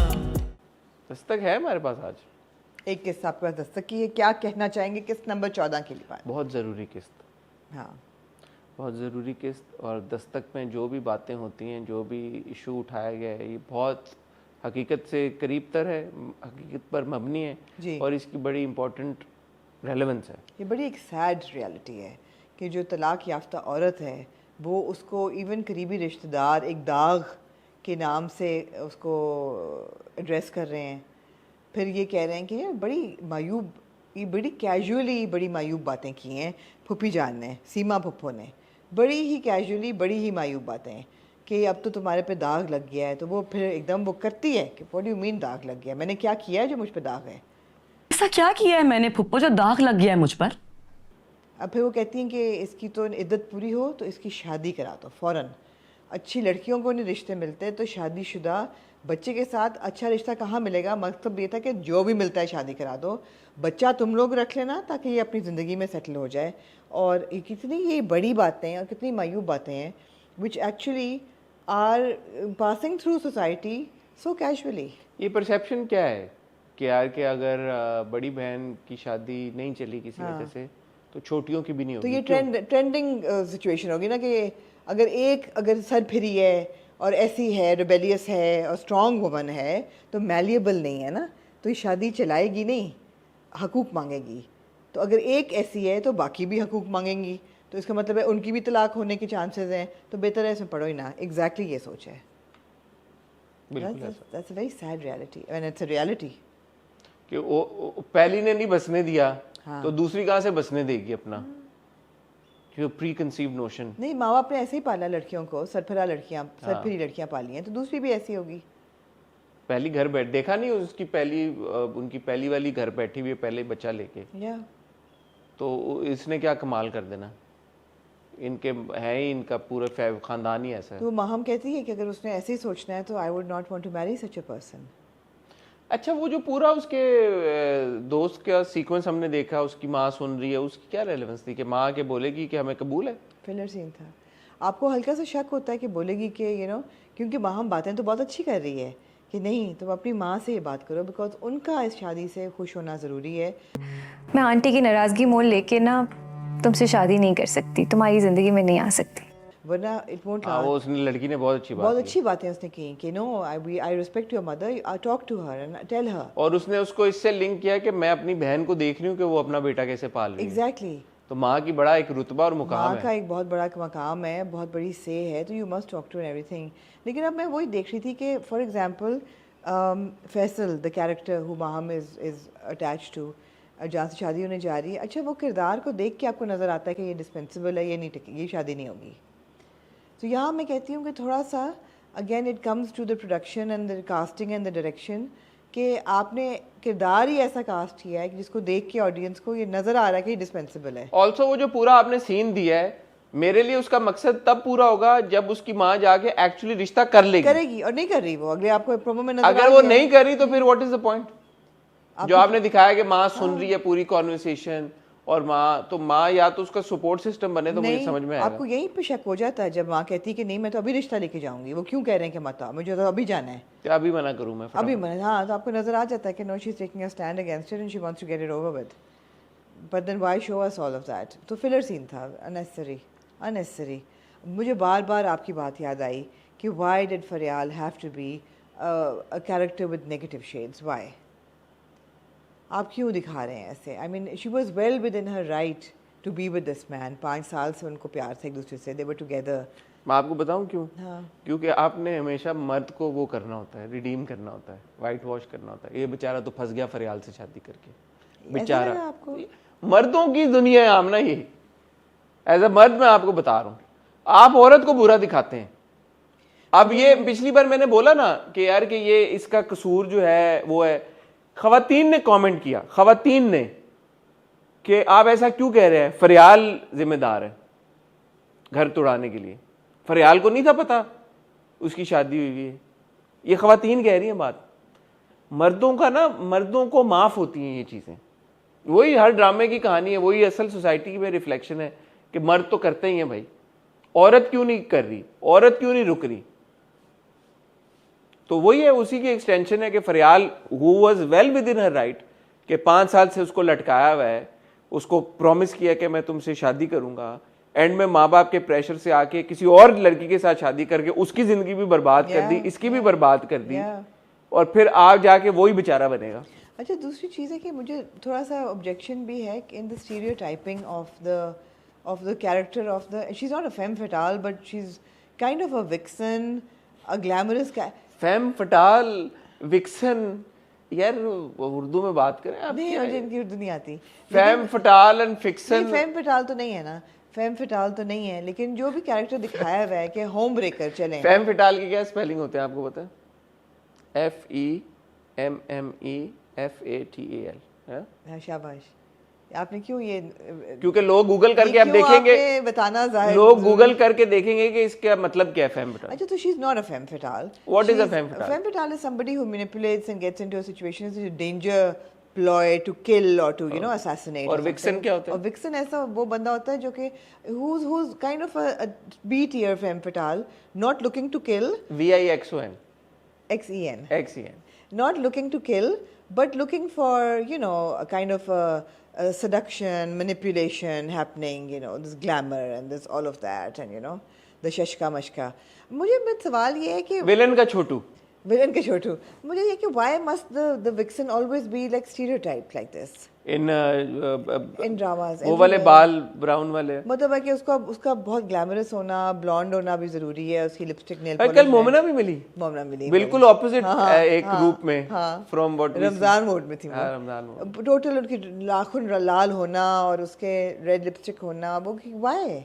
A: दस्तक है हमारे पास आज,
B: एक किस्त आपके पास दस्तक की है, क्या कहना चाहेंगे किस्त नंबर 14 के लिए?
A: बहुत ज़रूरी किस्त,
B: हाँ
A: बहुत ज़रूरी किस्त। और दस्तक में जो भी बातें होती हैं, जो भी इशू उठाया गया है, ये बहुत हकीकत से करीब तर है, हकीकत पर मबनी
B: जी।
A: है और इसकी बड़ी इम्पोर्टेंट रेलेवेंस है।
B: ये बड़ी एक सैड रियलिटी है कि जो तलाक याफ्ता औरत है वो उसको इवन करीबी रिश्तेदार एक दाग के नाम से उसको एड्रेस कर रहे हैं, फिर ये कह रहे हैं कि ये बड़ी मायूब, ये बड़ी कैजुअली बड़ी मायूब बातें की हैं फूफी जान ने, सीमा फुप्पो ने, बड़ी ही कैजुअली बड़ी ही मायूब बातें कि अब तो तुम्हारे पे दाग लग गया है। तो वो फिर एकदम वो करती है कि व्हाट डू यू मीन दाग लग गया, मैंने क्या किया है जो मुझ पे दाग है?
E: ऐसा क्या किया है मैंने फुप्पो जो दाग लग गया है मुझ पर?
B: अब फिर वो कहती हैं कि इसकी तो इद्दत पूरी हो तो इसकी शादी करा दो फ़ौरन। अच्छी लड़कियों को नहीं रिश्ते मिलते तो शादीशुदा बच्चे के साथ अच्छा रिश्ता कहाँ मिलेगा? मतलब ये था कि जो भी मिलता है शादी करा दो, बच्चा तुम लोग रख लेना ताकि ये अपनी ज़िंदगी में सेटल हो जाए। और ये कितनी ये बड़ी बातें और कितनी मायूब बातें हैं which actually are passing through society so casually.
A: ये परसेप्शन क्या है कि यार कि अगर बड़ी बहन की शादी नहीं चली किसी वजह से तो छोटियों की भी नहीं
B: तो
A: होगी।
B: ये ट्रेंडिंग सिचुएशन होगी ना कि अगर सर फिरी है और ऐसी है, रिबेलियस है और स्ट्रॉन्ग वुमन है तो मैलिएबल नहीं है ना, तो ये शादी चलाएगी नहीं, हकूक़ मांगेगी। तो अगर एक ऐसी है तो बाकी भी हकूक़ मांगेंगी, तो इसका मतलब है उनकी भी तलाक होने के चांसेस हैं, तो बेहतर है इसमें पढ़ो ही ना। एग्जैक्टली ये सोच है। That's a very sad reality and it's a reality
A: कि वो पहली ने नहीं बसने दिया
B: हाँ।
A: तो दूसरी कहाँ से बसने देगी अपना, जो प्री कंसीव्ड नोशन।
B: नहीं, माँ बाप ने ऐसे ही पाला लड़कियों को, सरफिरा लड़कियाँ, सरफिरी लड़कियाँ पाली हैं, तो दूसरी भी ऐसी होगी।
A: पहली घर बैठ देखा नहीं उसकी पहली उनकी पहली वाली घर बैठी हुई है पहले बच्चा लेके, तो इसने क्या कमाल कर देना, इनके है ही इनका पूरा खानदान ही ऐसा है।
B: तो माँ हम कहती है कि अगर उसने ऐसे ही सोचना है तो I would not want to marry such a person.
A: अच्छा, वो जो पूरा उसके दोस्त का सीक्वेंस हमने देखा, उसकी माँ सुन रही है, उसकी क्या रेलेवेंस थी कि माँ के बोलेगी कि हमें कबूल है?
B: फिलर सीन था। आपको हल्का सा शक होता है कि बोलेगी कि यू नो, क्योंकि माँ हम बातें तो बहुत अच्छी कर रही है कि नहीं तुम अपनी माँ से ये बात करो बिकॉज उनका इस शादी से खुश होना ज़रूरी है।
F: मैं आंटी की नाराज़गी मोल लेके ना तुमसे शादी नहीं कर सकती, तुम्हारी ज़िंदगी में नहीं आ सकती,
B: वरना इट वोंट
A: हाँ, वो उसने लड़की ने बहुत अच्छी
B: बातें उसने की कि no I respect your mother, I talk to her and tell her.
A: और उसने उसको इससे लिंक किया कि मैं अपनी बहन को देख रही हूँ कि वो अपना बेटा कैसे पाल रही है।
B: एग्जैक्टली।
A: तो माँ की बड़ा एक रुतबा और मुकाम है,
B: माँ का एक बहुत बड़ा मकाम है, बहुत बड़ी से है, तो you must talk to everything. लेकिन अब मैं वही देख रही थी कि for example Faisal the character who Maham is attach to, जहाँ से शादी होने जा रही है, अच्छा वो किरदार को देख के आपको नज़र आता है कि ये डिस्पेंसिबल है, ये नहीं टिकेगी, ये शादी नहीं होगी। तो यहाँ मैं कहती हूँ कि थोड़ा सा again it comes to the production and the casting and the direction कि आपने किरदार ही ऐसा कास्ट किया है कि जिसको देख के ऑडियंस को ये नज़र आ रहा है कि ये डिस्पेंसिबल है।
A: ऑल्सो वो जो पूरा आपने सीन दिया है, मेरे लिए उसका मकसद तब पूरा होगा जब उसकी माँ जाके एक्चुअली रिश्ता करेगी और
B: नहीं कर रही वो, अगर आपको प्रोमो में नजर
A: अगर वो नहीं कर रही तो फिर व्हाट इज द पॉइंट? जो आपने दिखाया कि माँ सुन रही है पूरी कॉन्वर्सेशन और माँ या तो उसका सपोर्ट सिस्टम बने तो मुझे समझ में आएगा।
B: आपको यहीं पे शक हो जाता है जब माँ कहती है कि नहीं मैं तो अभी रिश्ता लेके जाऊंगी, वो क्यों कह रहे हैं कि मत आओ, मुझे तो अभी जाना है,
A: क्या अभी मना करूं मैं?
B: अभी मना, हाँ, तो आपको नजर आ जाता है कि no she is taking a stand against it and she wants to get it over with, but then why show us all of that? तो फिलर सीन था, अननेसेसरी। मुझे बार बार आपकी बात याद आई कि why did Faryal have to be a character with negative shades? Why? आप क्यों दिखा रहे हैं ऐसे? I mean she was well within her right to be with this man, 5 साल से उनको प्यार था एक दूसरे से, दे वर टुगेदर।
A: मैं आपको बताऊं क्यों?
B: हाँ।
A: क्योंकि आपने हमेशा मर्द को वो करना होता है, रिडीम करना होता है, वाइट वॉश करना होता है। ये बेचारा तो फंस गया फरियाल से शादी करके, बेचारा।
B: आपको
A: मर्दों की दुनिया है आमना, ये एज अ मर्द मैं आपको बता रहा हूँ, आप औरत को बुरा दिखाते हैं। अब ये पिछली बार मैंने बोला ना कि यार कि ये इसका कसूर जो है वो है, खवातीन ने कमेंट किया, खवातीन ने, कि आप ऐसा क्यों कह रहे हैं, फरियाल जिम्मेदार है घर तोड़ाने के लिए। फरियाल को नहीं था पता उसकी शादी हुई है, ये ख़वातीन कह रही हैं बात। मर्दों का ना, मर्दों को माफ़ होती हैं ये चीज़ें, वही हर ड्रामे की कहानी है, वही असल सोसाइटी में रिफ्लेक्शन है कि मर्द तो करते ही हैं भाई, औरत क्यों नहीं कर रही, औरत क्यों नहीं रुक रही। तो वही है, उसी की एक्सटेंशन है कि फरियाल who was well within her right कि 5 साल से उसको लटकाया हुआ है, उसको प्रॉमिस किया कि मैं तुमसे शादी करूंगा, एंड में माँ बाप के प्रेशर से आके किसी और लड़की के साथ शादी करके उसकी जिंदगी भी बर्बाद कर दी, इसकी भी बर्बाद कर दी, और फिर आप जाके वही बेचारा बनेगा।
B: अच्छा, दूसरी चीज़ है कि मुझे थोड़ा सा ऑब्जेक्शन भी है in the stereotyping of the character of the, she is not a fame फटाल but she is kind of a vixen, a glamorous.
A: Fame फटाल, vixen, यार उर्दू में बात करें आप।
B: नहीं, मुझे इनकी उर्दू नहीं आती।
A: Femme fatale and fiction,
B: femme fatale तो नहीं है ना, फेम फटाल तो नहीं है, लेकिन जो भी कैरेक्टर दिखाया हुआ है कि होम ब्रेकर चलें।
A: फेम फटाल की क्या स्पेलिंग होते हैं आपको पता है? FEMMEFATAL।
B: हाँ, शाबाश। आपने क्यों ये,
A: क्योंकि लोग गूगल करके आप
B: क्यों
A: देखेंगे,
B: आपने बताना जाहिर,
A: लोग गूगल करके देखेंगे कि इसका मतलब क्या है फेम फटाल।
B: अच्छा, तो she is not a fame फटाल।
A: What is a femme fatale?
B: Femme fatale is somebody who manipulates and gets into a situation is a danger ploy to kill or to assassinate.
A: और vixen क्या होता है?
B: और vixen ऐसा वो बंदा होता है जो कि who's kind of a B tier femme fatale, not looking to kill,
A: VIXON,
B: XEN,
A: XEN,
B: not looking to kill but looking for a kind of a seduction, manipulation happening, this glamour and this all of that, and the shashka mashka. मुझे बस सवाल ये है कि
A: विलन का छोटू,
B: विलन के छोटू, मुझे ये कि why must the vixen always be like stereotyped like this
A: in
B: dramas?
A: वो वाले बाल ब्राउन वाले,
B: मतलब है कि उसका बहुत ग्लैमरस होना, ब्लॉन्ड होना भी जरूरी है, उसकी लिपस्टिक, नेल
A: कल मोमिना भी मिली,
B: मोमिना मिली,
A: बिल्कुल ऑपोजिट एक रूप में फ्रॉम व्हाट
B: रमजान मोड में थी।
A: रमजान मोड
B: टोटल उनकी नाखून लाल होना और उसके रेड लिपस्टिक होना, वो why?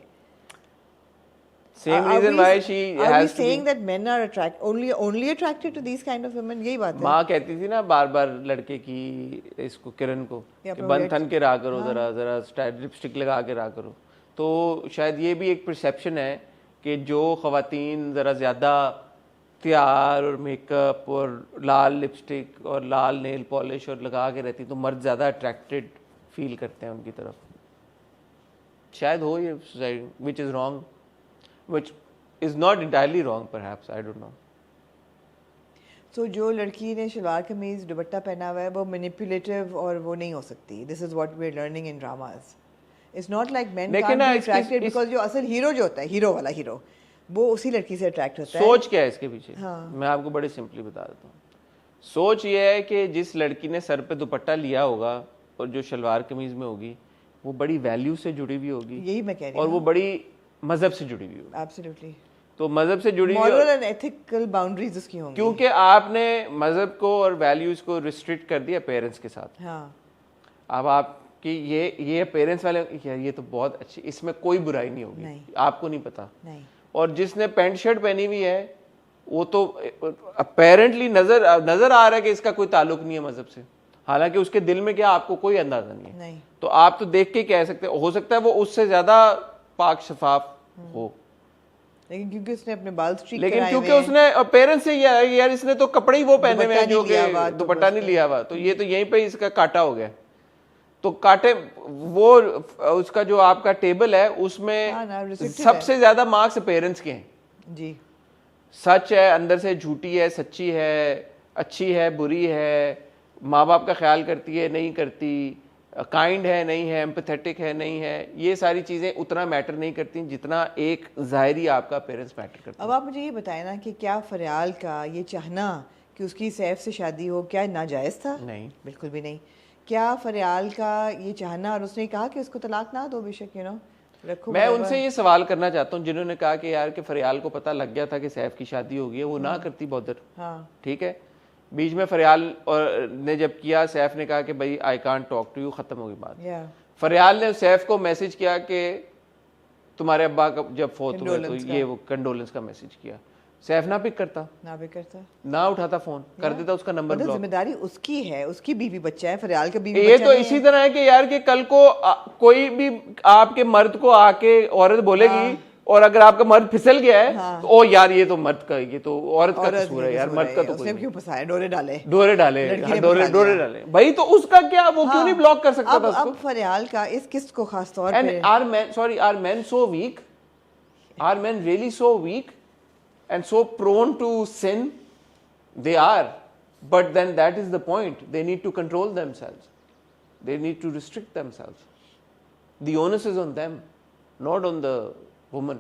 A: Same reason why she has to
B: saying
A: be.
B: that men are only attracted to these kind of women, यही बात है।
A: माँ कहती थी ना बार बार लड़के की, इसको किरण को, कि बन थन के रहा करो, जरा जरा लिपस्टिक लगा के रहा करो। तो शायद ये भी एक परसेप्शन है कि जो ख़वातीन ज़रा ज़्यादा तैयार और मेकअप और लाल लिपस्टिक और लाल नेल पॉलिश और लगा के रहती, तो मर्द ज़्यादा अट्रैक्टेड फील करते हैं उनकी तरफ। शायद हो ये society, which is wrong, which is not entirely wrong perhaps, I don't know.
B: So जो लड़की ने शलवार कमीज दुपट्टा पहना हुआ है वो मैनिपुलेटिव और वो नहीं हो सकती। This is what we are learning in dramas. It's not like men can't be attracted because जो असल हीरो जो होता है, हीरो वाला हीरो, वो उसी लड़की से अट्रैक्ट होता है।
A: सोच क्या है इसके पीछे? मैं आपको बड़े सिंपली बता देता हूँ। सोच ये है कि जिस लड़की ने सर पे दुपट्टा लिया होगा और जो शलवार कमीज में होगी, वो बड़ी वैल्यू से जुड़ी हुई होगी,
B: यही मैं कह रही हूँ,
A: और वो बड़ी मजहब से जुड़ी हुई होगी।
B: एब्सोल्युटली।
A: तो मजहब से जुड़ी हुई,
B: मॉरल एंड एथिकल बाउंड्रीज उसकी होंगी,
A: क्योंकि आपने मजहब को और वैल्यूज को रिस्ट्रिक्ट कर दिया पेरेंट्स के साथ।
B: हाँ।
A: अब आपकी ये पेरेंट्स वाले, ये तो बहुत अच्छी, इसमें कोई बुराई नहीं होगी,
B: नहीं।
A: आपको नहीं पता।
B: नहीं।
A: और जिसने पैंट शर्ट पहनी हुई है वो तो अपेरेंटली नजर आ रहा है कि इसका कोई ताल्लुक नहीं है मजहब से, हालांकि उसके दिल में क्या आपको कोई अंदाजा नहीं है।
B: नहीं। हो
A: आप तो देख के कह सकते हो सकता है वो उससे ज्यादा पाक शफाफ हो,
B: लेकिन क्योंकि उसने अपने बाल स्ट्रीक
A: लेकिन क्योंकि उसने पेरेंट्स से यार इसने तो कपड़े ही वो पहने हुए हैं जो कि दुपट्टा नहीं लिया हुआ, तो ये तो यहीं पे इसका काटा हो गया। तो काटे वो उसका जो आपका टेबल है उसमें सबसे ज्यादा मार्क्स पेरेंट्स के हैं
B: जी।
A: सच है, अंदर से झूठी है, सच्ची है, अच्छी है, बुरी है, माँ बाप का ख्याल करती है, नहीं करती, काइंड है, नहीं है, एम्पैथेटिक है, नहीं है, ये सारी चीज़ें उतना मैटर नहीं करती जितना एक ज़ाहिरी आपका पेरेंट्स मैटर करता है।
B: अब आप मुझे ये बताएं ना कि क्या फरियाल का ये चाहना कि उसकी सैफ से शादी हो क्या नाजायज़ था?
A: नहीं,
B: बिल्कुल भी नहीं। क्या फरियाल का ये चाहना, और उसने कहा कि उसको तलाक ना दो बेशक, रखो।
A: मैं उनसे ये सवाल करना चाहता हूँ जिन्होंने कहा कि यार कि फरियाल को पता लग गया था कि सैफ की शादी होगी है, वो ना करती बॉदर।
B: हाँ,
A: ठीक है, बीच में फरियाल और ने जब किया, सैफ ने कहा कि भाई I can't talk to you, खत्म होगी बात। फरियाल ने सैफ को मैसेज किया कि तुम्हारे अब्बा का जब फोत हुआ तो ये वो कंडोलेंस का मैसेज किया। सैफ ना पिक करता,
B: ना भी करता,
A: ना उठाता फोन, कर देता उसका नंबर
B: मतलब
A: ब्लॉक।
B: जिम्मेदारी उसकी है, उसकी बीवी बच्चा है, फरियाल का बीवी
A: ये
B: बच्चा
A: तो
B: नहीं
A: इसी
B: है।
A: तरह है कि यार कि कल को कोई भी आपके मर्द को आके औरत बोलेगी और अगर आपका मर्द फिसल गया है तो ओ यार ये तो मर्द का, ये तो औरत का कसूर है यार, मर्द का तो
B: उसने क्यों फंसाया, डोरे डाले,
A: डोरे डाले,
B: लड़की
A: हाँ,
B: ने
A: डोरे
B: फंसा
A: डोरे
B: लिया।
A: डाले भाई, तो उसका क्या, वो क्यों नहीं ब्लॉक कर सकता था उसको?
B: अब फरियाल का इस किस्त को खास तौर
A: And
B: पे
A: are men so weak? Are men really so weak and so prone to sin? They are. But then that is the point. They need to control themselves. They need to restrict themselves. The onus is on them, not on the woman.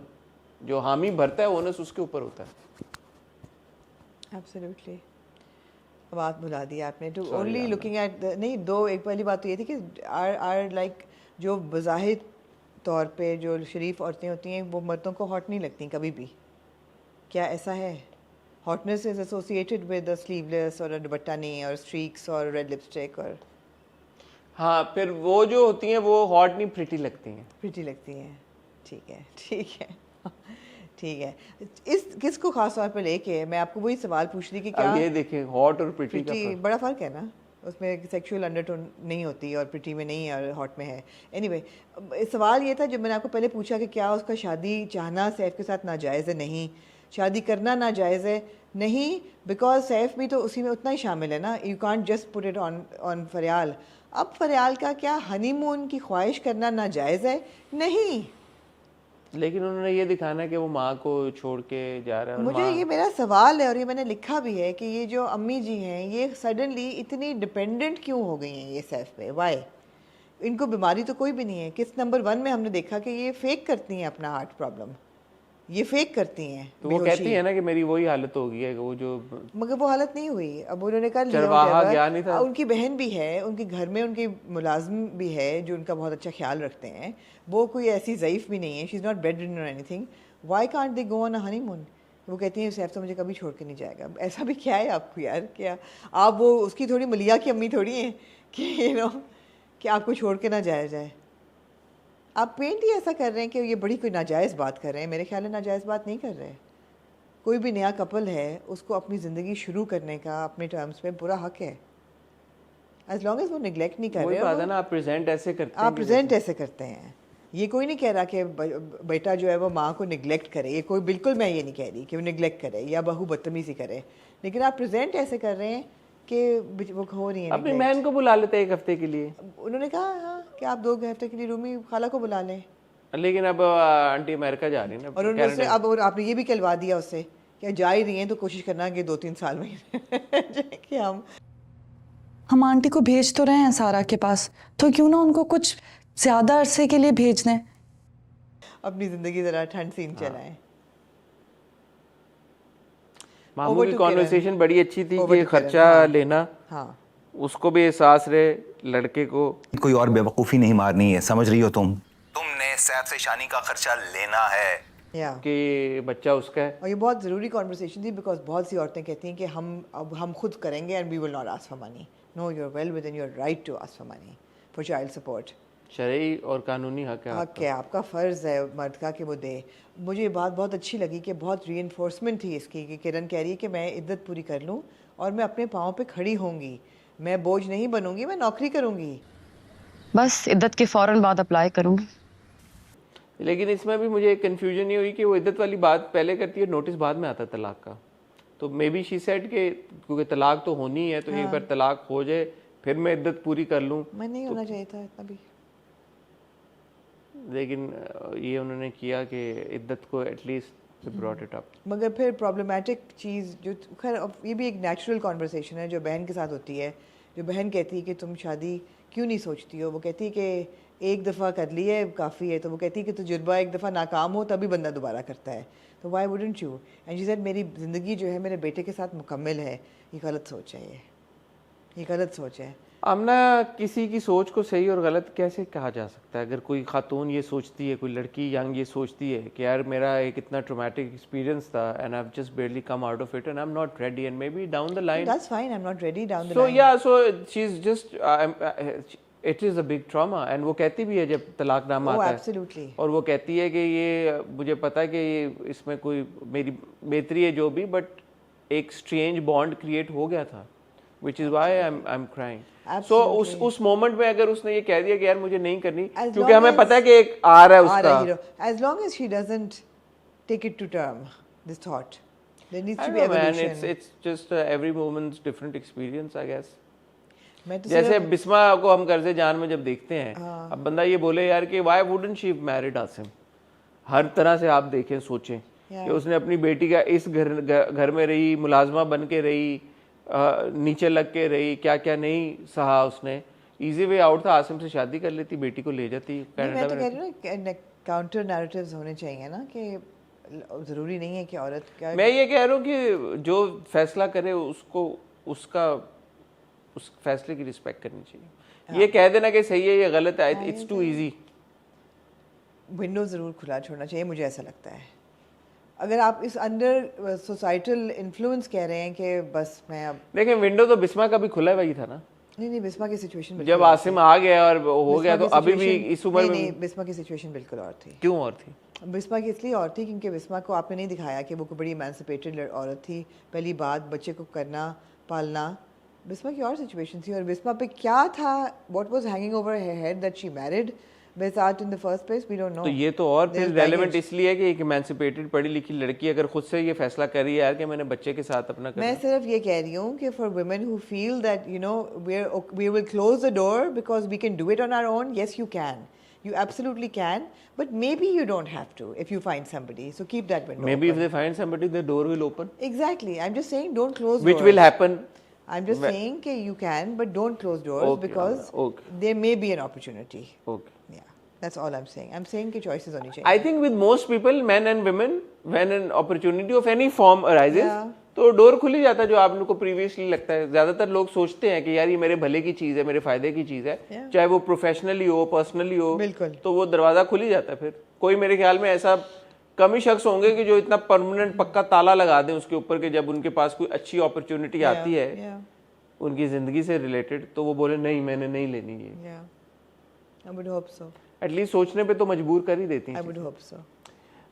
A: जो हामी भरता है onus उसके ऊपर होता है.
B: एब्सोल्युटली। बात भुला दी आपने। टू ओनली लुकिंग एट नहीं, दो एक पहली बात तो ये थी कि आर लाइक जो बज़ाहिर तौर पे जो शरीफ औरतें होती हैं वो मर्दों को हॉट नहीं लगती कभी भी। क्या ऐसा है? Hotness is associated with a sleeveless और अ दुपट्टा नहीं और स्ट्रीक्स और रेड लिपस्टिक और
A: हाँ, फिर वो जो होती हैं वो हॉट नहीं, प्रिटी लगती हैं।
B: प्रिटी लगती हैं। ठीक है, ठीक है, ठीक है। इस किस को खास तौर पे लेके मैं आपको वही सवाल पूछ रही कि क्या
A: अब ये देखें हॉट और प्रिटी का
B: प्रिटी
A: फर्क।
B: बड़ा फ़र्क है ना, उसमें सेक्सुअल अंडरटोन नहीं होती और प्रिटी में नहीं और हॉट में है। एनीवे, सवाल ये था जब मैंने आपको पहले पूछा कि क्या उसका शादी चाहना सैफ के साथ नाजायज़ है, नहीं। शादी करना नाजायज़ है, नहीं, बिकॉज सैफ भी तो उसी में उतना ही शामिल है ना। You can't just put it on फरियाल। अब फरियाल का क्या हनीमून की ख्वाहिश करना नाजायज़ है? नहीं।
A: लेकिन उन्होंने ये दिखाना कि वो माँ को छोड़ के जा रहा है और
B: मुझे ये मेरा सवाल है और ये मैंने लिखा भी है कि ये जो अम्मी जी हैं ये सडनली इतनी डिपेंडेंट क्यों हो गई हैं ये सैफ पे? वाई? इनको बीमारी तो कोई भी नहीं है। किस नंबर 1 में हमने देखा कि ये फेक करती हैं अपना हार्ट प्रॉब्लम, ये फेक करती हैं।
A: तो वो कहती है ना कि मेरी वही हालत हो गई है, वो जो
B: मगर वो हालत नहीं हुई। अब उन्होंने कर लिया
A: चरवाहा
B: whatever।
A: गया नहीं था।
B: उनकी बहन भी है, उनके घर में उनकी मुलाजिम भी है जो उनका बहुत अच्छा ख्याल रखते हैं। वो कोई ऐसी ज़ईफ़ भी नहीं है, she is not bedridden और anything. Why can't they go on a honeymoon? वो कहती हैं सैफ तो मुझे कभी छोड़ के नहीं जाएगा। ऐसा भी क्या है आपको यार? क्या आप वो उसकी थोड़ी मलिया की अम्मी थोड़ी हैं कि यू नो कि आपको छोड़ के ना जाया जाए। आप पेंट ही ऐसा कर रहे हैं कि ये बड़ी कोई नाजायज़ बात कर रहे हैं। मेरे ख्याल में नाजायज़ बात नहीं कर रहे। कोई भी नया कपल है उसको अपनी ज़िंदगी शुरू करने का अपने टर्म्स पे पूरा हक है, एज लॉन्ग एज वो निगलेक्ट नहीं कर
A: वही
B: रहे।
A: बात है ना, आप प्रेजेंट ऐसे करते हैं
B: आप प्रेजेंट ऐसे करते हैं। ये कोई नहीं कह रहा कि बेटा जो है वो माँ को निगलेक्ट करे, ये कोई बिल्कुल मैं ये नहीं कह रही कि वो निगलेक्ट करे या बहू बदतमीज़ी करे, लेकिन आप प्रेजेंट ऐसे कर रहे हैं कि वो हो रही है।
A: अपनी बहन को बुला लेते हैं 1 हफ्ते के लिए।
B: उन्होंने कहा हाँ कि आप 2 हफ्ते के लिए रूमी खाला को बुला लें।
A: लेकिन अब आंटी अमेरिका जा रही है ना,
B: और उन्होंने अब आपने ये भी कहलवा दिया उससे कि जा ही रही हैं तो कोशिश करना कि 2-3 साल में कि
G: हम आंटी को भेज तो रहे हैं सारा के पास, तो क्यों ना उनको कुछ ज्यादा अरसे के लिए भेज दें।
B: अपनी ज़िंदगी ज़रा ठंड सीन चलाएं।
A: मामू
B: Over
A: की
B: to
A: कॉन्वर्सेशन बड़ी अच्छी थी
B: Over
A: कि
B: to
A: खर्चा
B: Kiran, हाँ।
A: लेना,
B: हाँ,
A: उसको भी एहसास रहे लड़के को।
H: कोई और बेवकूफ़ी नहीं मारनी है, समझ रही हो तुमने सैफ से शानी का खर्चा लेना है
B: या
A: कि बच्चा उसका है।
B: और ये बहुत ज़रूरी कॉन्वर्सेशन थी बिकॉज बहुत सी औरतें कहती हैं कि हम खुद करेंगे and we will not ask for money. No, you are well within your right to ask for money for child support.
A: शरई और कानूनी हक है
B: हक है, आपका फ़र्ज़ है मर्द का कि वो दे। मुझे ये बात बहुत अच्छी लगी कि बहुत रीइंफोर्समेंट थी इसकी कि किरण कह रही है कि मैं इद्दत पूरी कर लूँ और मैं अपने पाँव पे खड़ी होंगी, मैं बोझ नहीं बनूंगी, मैं नौकरी करूँगी।
E: बस इद्दत के फौरन बाद अप्लाई करूंगी।
A: लेकिन इसमें भी मुझे कन्फ्यूजन ये हुई कि वो इद्दत वाली बात पहले करती है, नोटिस बाद में आता है तलाक का। तो मे बी शी सेड कि क्योंकि तलाक तो होनी है तो एक बार तलाक हो जाए फिर मैं इद्दत पूरी कर लूँ।
B: मैं नहीं होना चाहिए था इतना भी।
A: लेकिन ये उन्होंने किया कि इद्दत को एटलीस्ट ब्रॉट इट अप।
B: मगर फिर प्रॉब्लमेटिक चीज़ जो खैर अब ये भी एक नेचुरल कॉन्वर्सेशन है जो बहन के साथ होती है। जो बहन कहती है कि तुम शादी क्यों नहीं सोचती हो, वो कहती है कि एक दफ़ा कर ली है काफ़ी है, तो वो कहती है कि तजुर्बा एक दफ़ा नाकाम हो तभी बंदा दोबारा करता है, तो why wouldn't you? And she said मेरी ज़िंदगी जो है मेरे बेटे के साथ मुकम्मल है। ये गलत सोच है, ये गलत सोच है।
A: आमना, किसी की सोच को सही और गलत कैसे कहा जा सकता है? अगर कोई खातून ये सोचती है, कोई लड़की यंग ये सोचती है कि यार मेरा एक इतना ट्रॉमेटिक एक्सपीरियंस था and I have just बेयरली come out of it and I am not ready and may be down the line
B: That's fine, I'm not ready down the
A: so
B: line.
A: yeah, so she's just it is a big trauma. And वो कहती भी है जब तलाकनामा
B: Oh,
A: आता है,
B: absolutely.
A: और वो कहती है कि ये मुझे पता है कि ये इसमें कोई मेरी बेहतरी है जो भी, बट एक स्ट्रेंज बॉन्ड क्रिएट हो गया था, which is why I am crying. So उस मोमेंट में अगर उसने ये कह दिया कि यार मुझे नहीं करनी,
B: As
A: क्योंकि
B: long
A: हमें
B: as-
A: पता है कि एक आ रहा है उसका,
B: hero. As long as she doesn't take it to term, this thought, there needs
A: I
B: to
A: don't
B: be
A: know, man,
B: evolution.
A: it's just every woman's different experience, I guess.
B: मैं तो
A: जैसे
B: सिर्फ-
A: बिस्मा को हम कर्जे जान में जब देखते हैं, अब बंदा ये बोले यार कि why wouldn't she married Asim, हर तरह से आप देखें सोचें कि उसने अपनी बेटी का इस घर में रही, मुलाजमा बन के रही, नीचे लग के रही, क्या क्या नहीं सहा उसने। इजी वे आउट था, आसिम से शादी कर लेती, बेटी को ले जाती
B: नहीं,
A: कनाडा
B: मैं तो
A: में
B: कह रही हूँ ना काउंटर नैरेटिव्स होने चाहिए ना, कि ज़रूरी नहीं है कि औरत क्या।
A: मैं ये कह रहा हूँ कि जो फैसला करे उसको उसका उस फैसले की रिस्पेक्ट करनी चाहिए। ये कह देना कि सही है ये गलत है, इट्स टू इजी।
B: विंडो ज़रूर खुला छोड़ना चाहिए, मुझे ऐसा लगता है। अगर आप इस अंडर सोसाइटल इन्फ्लुएंस कह रहे हैं कि बस मैं अब
A: देखें, विंडो तो बिस्मा का भी खुला वही था ना,
B: नहीं बिस्मा की सिचुएशन
A: जब आसिम आ गया और हो गया तो अभी भी इस उम्र
B: नहीं,
A: में
B: बिस्मा की सिचुएशन बिल्कुल और थी।
A: क्यों और थी?
B: बिस्मा की इसलिए और थी क्योंकि बिस्मा को आपने नहीं दिखाया कि वो कोई बड़ी एमेंसिपेटेड औरत थी। पहली बात, बच्चे को करना पालना, बिस्मा की और सिचुएशन थी। और बिस्मा पे क्या था, what was hanging over her head that she married Basat in the first place, we don't know.
A: तो ये तो और फिर रेलेवेंट इसलिए है कि एक एमेंसिपेटेड पढ़ी लिखी लड़की अगर खुद से ये फैसला कर रही है यार कि मैंने बच्चे के साथ अपना करना।
B: मैं सिर्फ ये कह रही हूँ कि for women who feel that you know we will close the door because we can do it on our own, yes you can, you absolutely can, but maybe you don't have to if you find somebody, so keep that window
A: Maybe if
B: open.
A: they find somebody, the door will open,
B: Exactly, I'm just saying don't close
A: which
B: doors.
A: will happen.
B: I'm just saying that you can, but don't close doors
A: Okay,
B: because
A: okay.
B: there may be an opportunity.
A: Okay.
B: Yeah, that's all I'm saying. I'm saying कि choices होनी चाहिए.
A: I think with most people, men and women, when an opportunity of any form arises,
B: Yeah.
A: तो डोर खुल ही जाता है। जो आपको प्रीवियसली लगता है, ज्यादातर लोग सोचते हैं कि यार ये मेरे भले की चीज है, मेरे फायदे की चीज है,
B: Yeah.
A: चाहे वो प्रोफेशनली हो, पर्सनली हो,
B: बिल्कुल।
A: तो वो दरवाजा खुल ही जाता है। फिर कोई मेरे ख्याल में ऐसा कम ही शख्स होंगे कि जो इतना परमानेंट पक्का ताला लगा दें उसके ऊपर कि जब उनके पास कोई अच्छी अपॉर्चुनिटी आती है
B: Yeah,
A: उनकी जिंदगी से रिलेटेड, तो वो बोले नहीं मैंने नहीं लेनी है।
B: yeah. I would hope so.
A: At least सोचने पे तो मजबूर कर ही देती
B: I
A: हैं।
B: would hope so.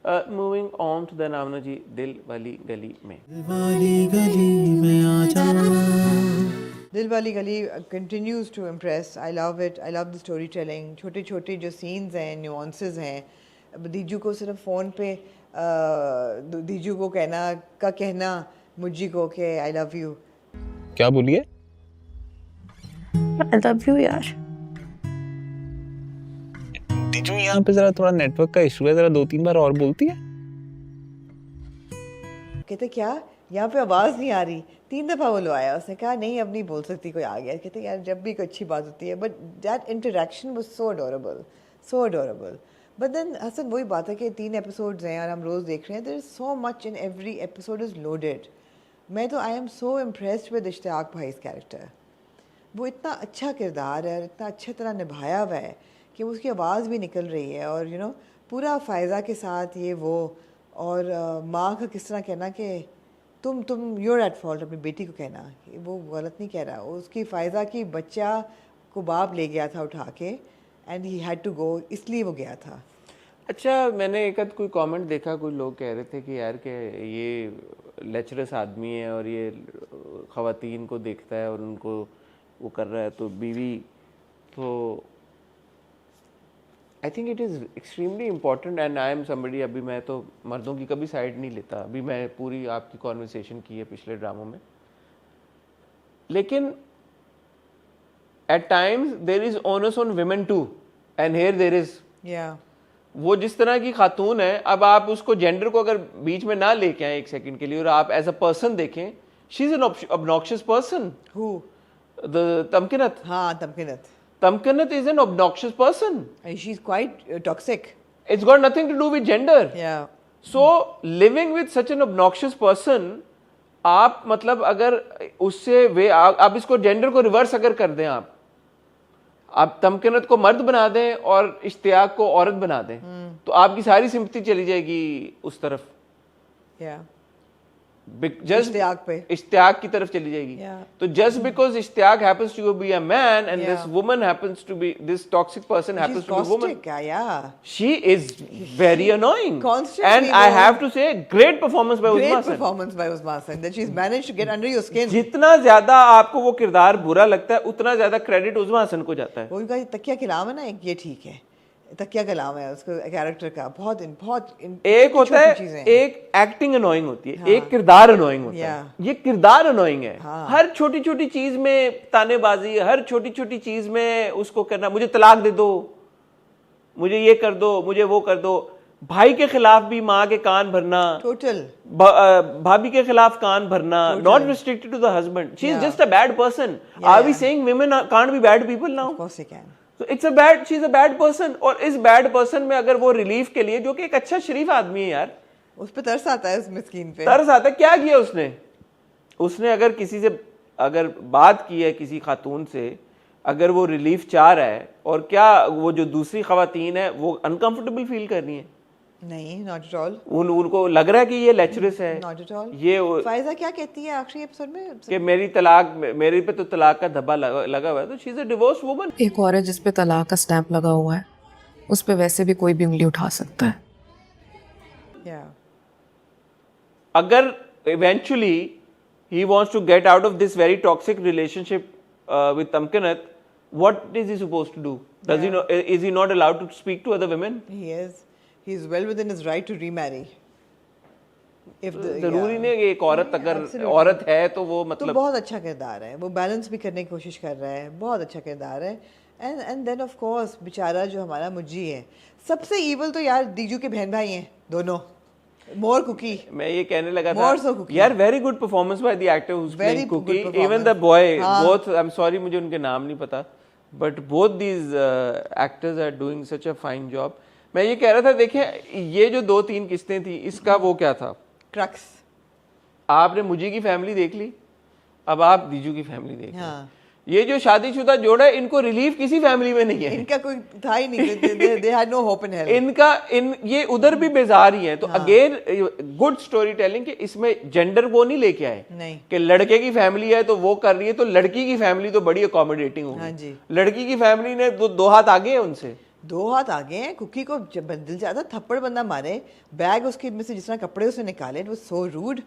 A: Moving on to the Namna ji, दिल वाली गली में।
C: वाली गली में आ जा।
B: दिल वाली गली continues to impress. I love it. I love the storytelling. छोटे छोटे जो scenes हैं, nuances हैं। अब दीजू को सिर्फ फ़ोन पे दीजू को कहना मुझी को कि I love you.
I: क्या बोलिए?
E: I love you यार।
I: दीजू यहाँ पे जरा थोड़ा नेटवर्क का इशू है, जरा 2-3 बार और बोलती है।
B: कहते क्या यहाँ पे आवाज़ नहीं आ रही, 3 दफ़ा वो लो आया, उसने कहा नहीं अब नहीं बोल सकती, कोई आ गया। कहते यार जब भी कोई अच्छी बात होती है, but that interaction was so adorable. But then Hasan वही बात है कि 3 एपिसोड्स हैं और हम रोज़ देख रहे हैं, there is so much in every episode is loaded. मैं तो I am so impressed with Ishtiaq भाई कैरेक्टर। वो इतना अच्छा किरदार है और इतना अच्छी तरह निभाया हुआ है कि उसकी आवाज़ भी निकल रही है। और पूरा फ़ायज़ा के साथ ये वो, और माँ का किस तरह कहना कि तुम यूर एट फॉल्ट, अपनी बेटी को कहना कि वो गलत नहीं कह रहा, उसकी फ़ायज़ा की बच्चा को बाप ले गया था उठा के, and he had to go, इसलिए वो गया था।
A: अच्छा, मैंने एक आध कोई कमेंट देखा, कोई लोग कह रहे थे कि यार के ये लेचरस आदमी है और ये ख़वातीन को देखता है और उनको वो कर रहा है, तो बीवी तो I think it is extremely important. And I am somebody, अभी मैं तो मर्दों की कभी साइड नहीं लेता, अभी मैं पूरी आपकी कॉन्वर्सेशन की है पिछले ड्रामों में, लेकिन at times there is onus on women too, and here there is वो जिस तरह की खातून है, अब आप उसको जेंडर को अगर बीच में ना लेके आए एक सेकंड के लिए और आप एज अ पर्सन देखें, she is an obnoxious person.
B: Who?
A: Tamkinat.
B: हाँ, Tamkinat.
A: Tamkinat is an obnoxious person.
B: And she's quite toxic.
A: It's got nothing to do with gender.
B: Yeah.
A: So living with such an obnoxious person, आप मतलब अगर उससे वे आप इसको जेंडर को रिवर्स अगर कर दें, आप तमकिनत को मर्द बना दें और इश्तियाक को औरत बना दें, तो आपकी सारी सिंपैथी चली जाएगी उस तरफ।
B: Yeah.
A: जस्ट
B: इश्तियाक पे।
A: इश्तियाक की तरफ चली जाएगी।
B: Yeah.
A: तो just because Ishtiaq happens to be a man and this woman happens to be this toxic person happens to be woman,
B: yeah.
A: she is very annoying.
B: Constantly
A: And I have to say great performance by
B: Great
A: Uzma Hasan.
B: performance by Uzma Hasan that she's managed to get under your skin.
A: जितना ज्यादा आपको वो किरदार बुरा लगता है उतना ज्यादा क्रेडिट उज़मा हसन को जाता है।
B: वो उनका तकिया कलाम है ना, एक ये ठीक है, तकिया कलाम है उसको कैरेक्टर का, बहुत
A: एक होता है, एक एक्टिंग अनोइंग होती है, एक किरदार अनोइंग होता है। ये किरदार अनोइंग है। हर छोटी छोटी चीज में तानेबाजी, हर छोटी छोटी चीज में उसको करना, मुझे तलाक दे दो, मुझे ये कर दो, मुझे वो कर दो, भाई के खिलाफ भी माँ के कान भरना,
B: टोटल
A: भाभी के खिलाफ कान भरना, not restricted to the husband, she is just a bad person. Are we saying women can't be bad people now?
B: Of course they can.
A: So it's a bad, she's a bad person। और इस बैड पर्सन में अगर वो रिलीफ के लिए, जो कि एक अच्छा शरीफ आदमी है यार,
B: उस पे तरस आता है, उस मिस्कीन पे
A: तरस आता है। क्या किया उसने अगर किसी से अगर बात की है, किसी खातून से, अगर वो रिलीफ चाह रहा है, और क्या वो जो दूसरी खवातीन है वो अनकंफर्टेबल फील कर रही है?
B: नहीं, नॉट एट ऑल।
A: उनको लग रहा है कि ये लेचरस है?
B: Not at all.
A: ये
B: फायजा क्या कहती है आखिरी एपिसोड में
A: कि मेरे पे तो तलाक का धब्बा लगा हुआ है, तो she is a divorce woman.
J: एक औरत जिस पे तलाक का स्टैंप लगा हुआ है, उस पे वैसे भी कोई भी उंगली उठा सकता है।
B: या
A: अगर eventually he wants to get out of this very toxic relationship with Tamkinat, what is he supposed to do? Does he know, is he not allowed to speak to other women?
B: he is well within his right to remarry if the
A: जरूरी नहीं है कि एक औरत अगर औरत है तो वो
B: तो
A: मतलब
B: बहुत अच्छा किरदार है, वो बैलेंस भी करने की कोशिश कर रहा है, बहुत अच्छा किरदार है। एंड देन ऑफ कोर्स बेचारा जो हमारा मुज्जी है, सबसे इवल तो यार दीजू के बहन भाई हैं दोनों, मोर कुकी।
A: मैं ये कहने लगा
B: More so
A: था
B: Cookie.
A: यार, very good performance by the actor who is
B: Very
A: playing
B: good
A: Cookie,
B: performance.
A: Even the boy,
B: हाँ.
A: बोथ, आई एम सॉरी मुझे उनके नाम नहीं पता, but both these actors are doing such a fine job. मैं ये कह रहा था, देखिए ये जो 2-3 किस्तें थी, इसका वो क्या था,
B: क्रक्स।
A: आपने मुझी की फैमिली देख ली, अब आप दीजू की फैमिली देख ली।
B: हाँ।
A: ये जो शादीशुदा जोड़ा है, इनको रिलीफ किसी फैमिली में नहीं है,
B: इनका कोई था ही नहीं, they had no hope in hell.
A: ये उधर भी बेजार ही है। तो अगेन गुड स्टोरी टेलिंग कि इसमें जेंडर वो नहीं लेके आए,
B: नहीं
A: कि लड़के की फैमिली है तो वो कर रही है, तो लड़की की फैमिली तो बड़ी अकोमोडेटिंग होगी।
B: हाँ जी।
A: लड़की की फैमिली ने दो हाथ आगे है उनसे,
B: 2 हाथ आगे हैं। कुकी को जब दिल चाहता थप्पड़ बंदा मारे, बैग उसके में से जिस तरह कपड़े उसने निकाले, इट वाज सो रूड।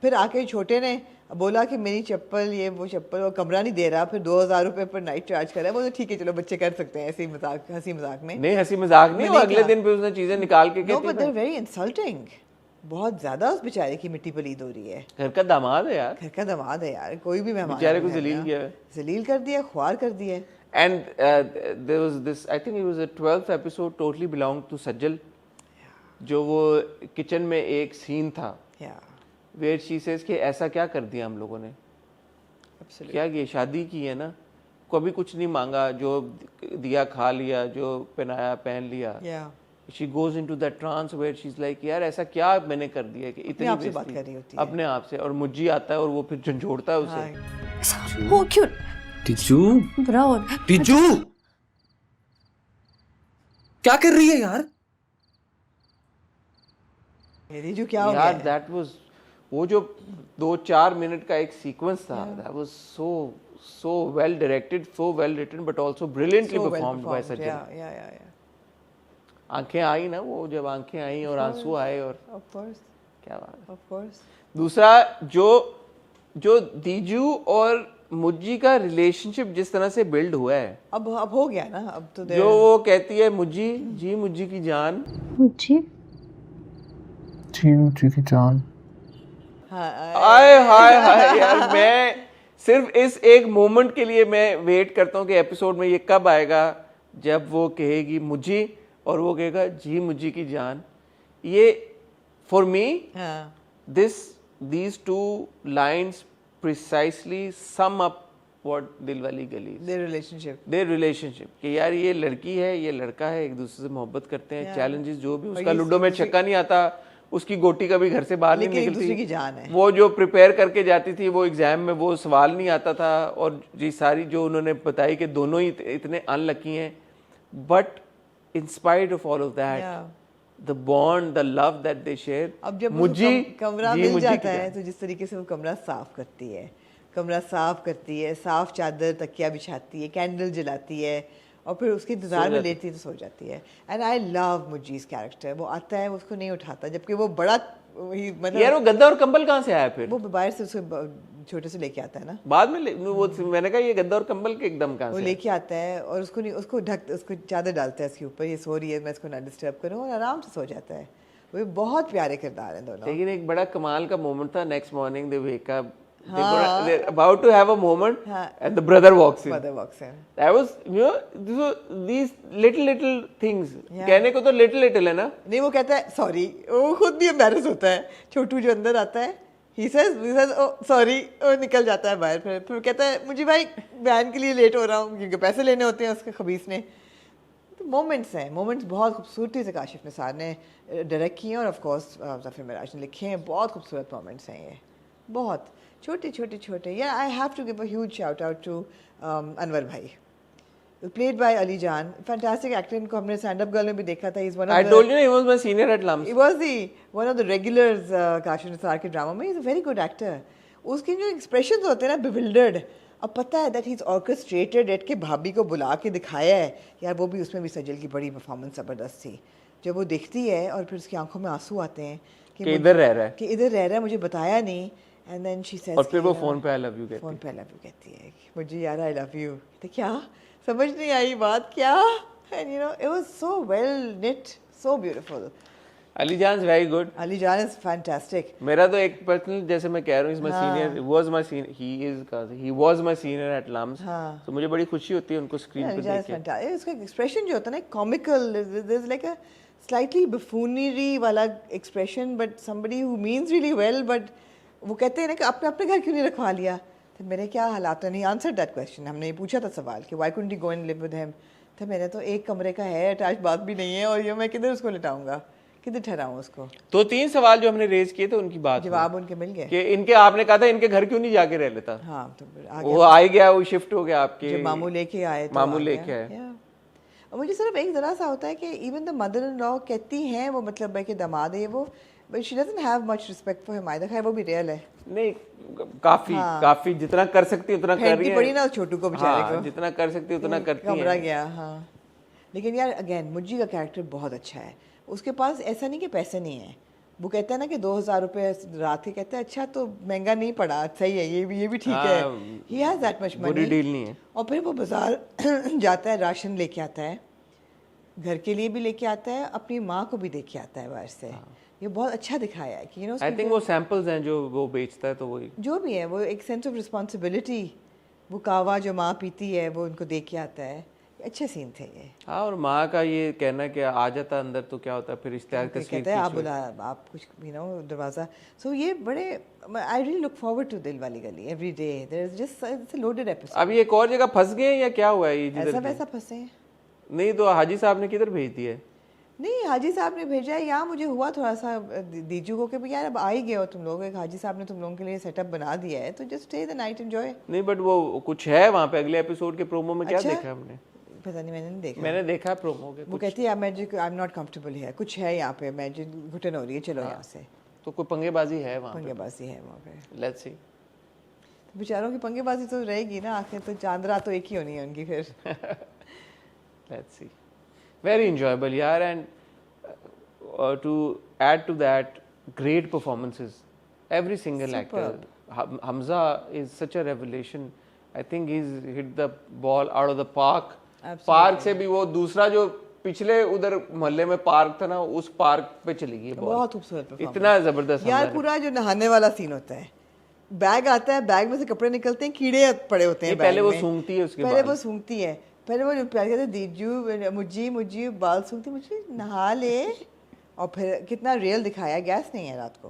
B: फिर आके छोटे ने बोला कि मेरी चप्पल, ये वो चप्पल, वो कमरा नहीं दे रहा, फिर 2000 रुपए पर नाइट चार्ज कर रहा है। वो तो ठीक है, चलो बच्चे कर सकते हैं ऐसे ही मजाक, हंसी मजाक में।
A: नहीं हंसी मजाक नहीं,
B: मैंने
A: अगले
B: कहा-
A: दिन पे उसने चीजें निकाल के
B: नो बट दे आर
A: कहती
B: वेरी इंसल्टिंग। बहुत ज्यादा उस बेचारे की मिट्टी पलीद हो रही है।
A: घर का दामाद है यार,
B: घर का दामाद है यार, कोई भी मेहमान
A: बेचारे को
B: है
A: जलील
B: ना,
A: किया है।
B: जलील कर दिया, ख्वार कर दिया है।
A: And there was this, I think it was a 12th episode, totally belonged to Sajjal, जो वो किचन में एक सीन था, where she says कि ऐसा क्या कर दिया हम लोगों ने, क्या ये शादी की है ना, कभी कुछ नहीं मांगा, जो दिया खा लिया, जो पहनाया पहन लिया। She goes into that trance where she's like, यार ऐसा क्या मैंने कर दिया कि इतनी
B: आप से बात
A: बेइज्जती
B: कर रही होती है।
A: अपने आप से, और मुझी आता है और वो फिर झंझोड़ता है उसे।
E: वो क्यों
I: टीचू
E: बुरा हो रहा है?
I: टीचू क्या कर रही है यार?
B: मेरी जो क्या हो
A: यार
B: गया?
A: दैट वाज, वो जो 2-4 मिनट का एक सीक्वेंस था, that was so well directed, so well written, but also brilliantly
B: So well
A: performed by
B: performed.
A: Sajjal।
B: Yeah.
A: आंखें आई ना, वो जब आंखें आई और आंसू आए, और
B: Of course,
A: क्या बात है।
B: of course.
A: दूसरा जो दीजू और मुज्जी का रिलेशनशिप जिस तरह से बिल्ड हुआ है,
B: अब हो गया ना, अब तो
A: जो वो कहती है मुज्जी जी, मुज्जी की जान,
I: जी की जान।
A: हाय हाय हाय यार, मैं सिर्फ इस एक मोमेंट के लिए मैं वेट करता हूँ कि एपिसोड में ये कब आएगा, जब वो कहेगी मुज्जी और वो कहेगा जी मुज्जी की जान। ये for me these two lines precisely sum up what Dilwali गली is, their relationship कि यार ये लड़की है, ये लड़का है, एक दूसरे से मोहब्बत करते हैं, चैलेंजेस जो भी, उसका लूडो में छक्का नहीं आता, उसकी गोटी कभी घर से बाहर नहीं
B: लेकिन एक दूसरे की
A: निकलती,
B: जान है।
A: वो जो प्रिपेयर करके जाती थी वो एग्जाम में, वो सवाल नहीं आता था, और ये सारी जो उन्होंने बताई कि दोनों ही इतने अनलकी हैं, but in spite of all of that the bond, the love that they share.
B: अब जब
A: मुझी
B: उसको कमरा
A: जी
B: मिल
A: मुझी
B: जाता
A: की
B: है तो जिस तरीके से वो कमरा साफ करती है, साफ चादर तकिया बिछाती है, कैंडल जलाती है और फिर उसके इंतजार में लेटी है तो सो जाती है. And I love Mujeez character. वो आता है, वो उसको नहीं उठाता, जबकि वो बड़ा मतलब
A: यार वो गद्दा और कंबल कहाँ से आया फिर?
B: वो बाहर से उसको छोटे से लेके आता है ना.
A: बाद में वो मैंने कहा ये गद्दा और कंबल के एकदम कहाँ
B: वो
A: से?
B: लेके आता है और उसको नहीं, उसको चादर डालता है इसके ऊपर, ये सो रही है मैं इसको ना डिस्टर्ब करूँ, और आराम से सो जाता है. वो बहुत प्यारे किरदार हैं दोनों.
A: लेकिन एक बड़ा कमाल का मोमेंट था. Next morning they wake up, they're about to have a moment and the brother walks in.
B: Mother walks in.
A: That was, you know, these little things. कहने को तो little है ना.
B: नहीं, वो कहता है सॉरी, वो खुद भी एम्बैरस होता है. छोटू जो अंदर आता है, he says oh sorry, वो निकल जाता है बाहर. फिर कहता है मुझे भाई बयान के लिए लेट हो रहा हूँ क्योंकि पैसे लेने होते हैं उसके खबीस ने. मोमेंट्स हैं, मोमेंट्स बहुत खूबसूरती से काशिफ निसार ने डायरेक्ट किए हैं और ऑफ कोर्स ज़फ़र मिराज ने लिखे हैं. बहुत खूबसूरत मोमेंट्स हैं ये, बहुत छोटे. या I have to give a huge shout out to Anwar भाई, played by Ali Jan. Fantastic actor. इनको हमने स्टैंड अप गर्ल में भी देखा था. He's one of
A: I told you he was my senior at Lums.
B: He was one of the regulars Kashif Nisar के ड्रामा में. He's a very good actor. उसके जो एक्सप्रेशंस होते हैं ना, bewildered. अब पता है that he's orchestrated it, कि भाभी को बुला के दिखाया है. यार वो भी, उसमें भी सजल की बड़ी परफॉर्मेंस ज़बरदस्त थी. जब वो दिखती है और फिर उसकी आंखों में आंसू आते हैं
A: कि इधर रह रहा है,
B: मुझे बताया नहीं. And then she says,
A: और फिर वो फोन पे I love you कहती है.
B: फोन पे I love you कहती है. मुझे यार I love you. तो क्या समझ नहीं आई बात क्या? And you know, it was so well knit, so beautiful.
A: Ali Jan's very good.
B: Ali Jan is fantastic.
A: मेरा तो एक पर्सनल, जैसे मैं कह रहा हूँ, he's my senior, he was my senior at Lums. तो मुझे बड़ी खुशी होती है उनको स्क्रीन पे देख के.
B: fantastic. उसका एक्सप्रेशन जो होता है ना, comical, there's like a slightly buffoonery वाला expression, but somebody who means really well, but वो कहते हैं ना कि अपने घर क्यों नहीं रखवा लिया. तो मेरे क्या हालात नहीं आंसर दैट क्वेश्चन. हमने ये पूछा था सवाल कि why couldn't he go and live with him. तो मेरे तो एक कमरे का है, अटैच बात भी नहीं है, और ये मैं किधर उसको लिटाऊंगा, किधर ठहराऊं उसको.
A: तो 3 सवाल जो हमने रेज किए थे उनकी बात
B: जवाब उनके मिल गए
A: कि इनके, आपने कहा था इनके घर क्यों नहीं जाके रह लेता.
B: हाँ, तो
A: वो आ गया, वो शिफ्ट हो गया आपके,
B: जब मामू लेके आए तो
A: मामू लेके आए.
B: और मुझे सिर्फ एक ज़रा सा होता है कि even the mother in law कहती हैं वो, मतलब है कि दामाद है वो, but she doesn't have much respect for him either. खैर वो भी रियल है.
A: नहीं, काफी जितना कर सकती है उतना कर रही है.
B: पड़ी ना छोटू को बेचारे को,
A: जितना कर सकती है उतना करती है.
B: कमरा गया. हाँ, लेकिन यार अगेन मुज्जी का कैरेक्टर बहुत अच्छा है. उसके पास ऐसा नहीं कि पैसे नहीं है. वो कहता है ना कि 2000 रुपये रात के, कहते हैं अच्छा तो महंगा नहीं पड़ा, सही है, ये भी ठीक है. He has that much money,
A: deal नहीं है.
B: और फिर वो बाजार जाता है, राशन लेके आता है, घर के लिए भी लेके आता है, अपनी माँ को भी लेके आता है बाहर से. ये बहुत अच्छा दिखाया है कि
A: आई थिंक वो सैंपल्स हैं जो वो बेचता है, तो वो
B: जो भी है वो एक सेंस ऑफ रिस्पॉन्सिबिलिटी. वो कावा जो माँ पीती है वो उनको दे के आता है. अच्छे सीन थे ये.
A: हाँ, और माँ का ये कहना कि आ जाता अंदर तो क्या होता है, फिर इश्तिहार तस्वीर
B: कहते हैं आप बुला, आप कुछ दरवाज़ा. सो ये बड़े, I really look forward to Dil Wali Gali every day. There is just it's a loaded episode.
A: अब ये एक और जगह फंस गए हैं या क्या हुआ है? ये जिधर
B: ऐसा वैसा फंसे हैं.
A: नहीं तो हाजी साहब ने किधर भेज दिया है?
B: नहीं, हाजी साहब ने भेजा है. यहाँ मुझे हुआ थोड़ा सा दीजू को कि यार अब आ ही गए हो तुम लोग, एक हाजी साहब ने तुम लोगों के लिए सेटअप बना दिया है, तो just stay the night, enjoy.
A: नहीं, बट वो कुछ है वहाँ पे अगले एपिसोड के प्रोमो में. क्या देखा हमने?
B: पता नहीं, मैंने नहीं देखा.
A: मैंने देखा प्रोमो के.
B: वो कहती है आई एम नॉट कंफर्टेबल है, कुछ है यहाँ पे, मैं घुटन हो रही है, चलो यहाँ से.
A: तो कोई पंगेबाजी है वहाँ?
B: पंगेबाजी है वहाँ पे.
A: Let's see.
B: बेचारों की पंगेबाजी तो रहेगी ना, आखिर तो चांद रात तो एक ही होनी है उनकी फिर.
A: Let's see. वेरी इंजॉयबल यार. And to add to that, great performances, every single actor. Hamza is such a revelation. I think he's hit the ball out of the park. Park से भी वो दूसरा जो पिछले उधर मोहल्ले में पार्क था ना, उस पार्क पे चली गई.
B: बहुत खूबसूरत,
A: इतना जबरदस्त
B: यार. पूरा जो नहाने वाला सीन होता है, बैग आता है, बैग में से कपड़े निकलते हैं, कीड़े पड़े होते हैं.
A: पहले वो सूंघती है, उसके
B: पहले वो सूंघती है, पहले वो प्यार कहते हैं दीजू मुझी बाल सूंघती, मुझे नहा ले. और फिर कितना रियल दिखाया, गैस नहीं है रात को.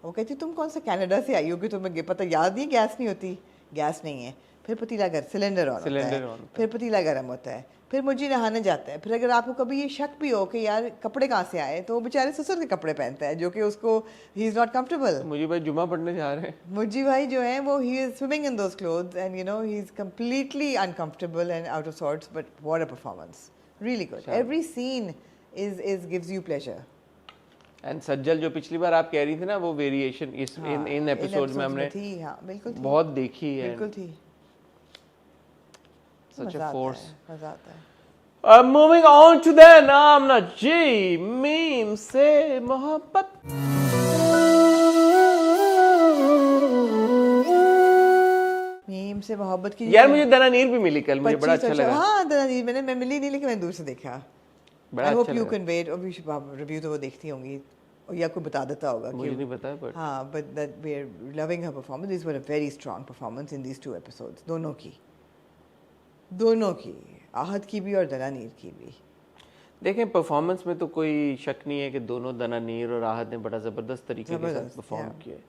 B: वो कहती तुम कौन सा कनाडा से आई हो कि तुम्हें पता याद नहीं गैस नहीं होती. गैस नहीं है. फिर पतीला सिलेंडर ऑन होता है, फिर पतीला गर्म होता है, फिर मुझे नहाने जाता है. फिर अगर आपको कभी ये शक भी हो कि यार कपड़े कहाँ से आए, तो वो बेचारे ससुर के कपड़े पहनता है जो कि उसको ही इज़ नॉट कंफर्टेबल.
A: मुझे भाई जुमा पढ़ने जा रहे हैं,
B: मुझी भाई जो है वो he is swimming in those clothes and you know he is completely uncomfortable and out of sorts, but what a performance, really good. Every scene is gives you pleasure.
A: And Sajal जो पिछली बार आप कह रही थी ना, वो वेरिएशन इस इन एपिसोड में हमने
B: थी, हाँ बिल्कुल थी,
A: बहुत देखी है,
B: बिल्कुल थी।
A: सच अ फोर्स।
B: मजा आता है।
A: मूविंग ऑन टू द नाम जी, मीम से मोहब्बत।
B: मीम से मोहब्बत की
A: यार मुझे दनानीर भी मिली कल, मुझे बड़ा
B: 25
A: अच्छा लगा।
B: हाँ दनानीर मैं मिली नहीं, लेकिन मैंने दूर से देखा।
A: बड़ा
B: आई होप
A: अच्छा
B: यू
A: लगा।
B: कैन वेट, अभी रिव्यू तो वो देखती होंगी और या कोई बता देता होगा कि
A: मुझे नहीं पता, बट
B: हाँ, but that we are loving her performance. This were a very strong performance in these 2 episodes, दोनों की, आहत की भी और दनानीर की भी।
A: देखें परफॉर्मेंस में तो कोई शक नहीं है कि दोनों दनानीर और राहत ने बड़ा ज़बरदस्त तरीके के साथ परफॉर्म किया है।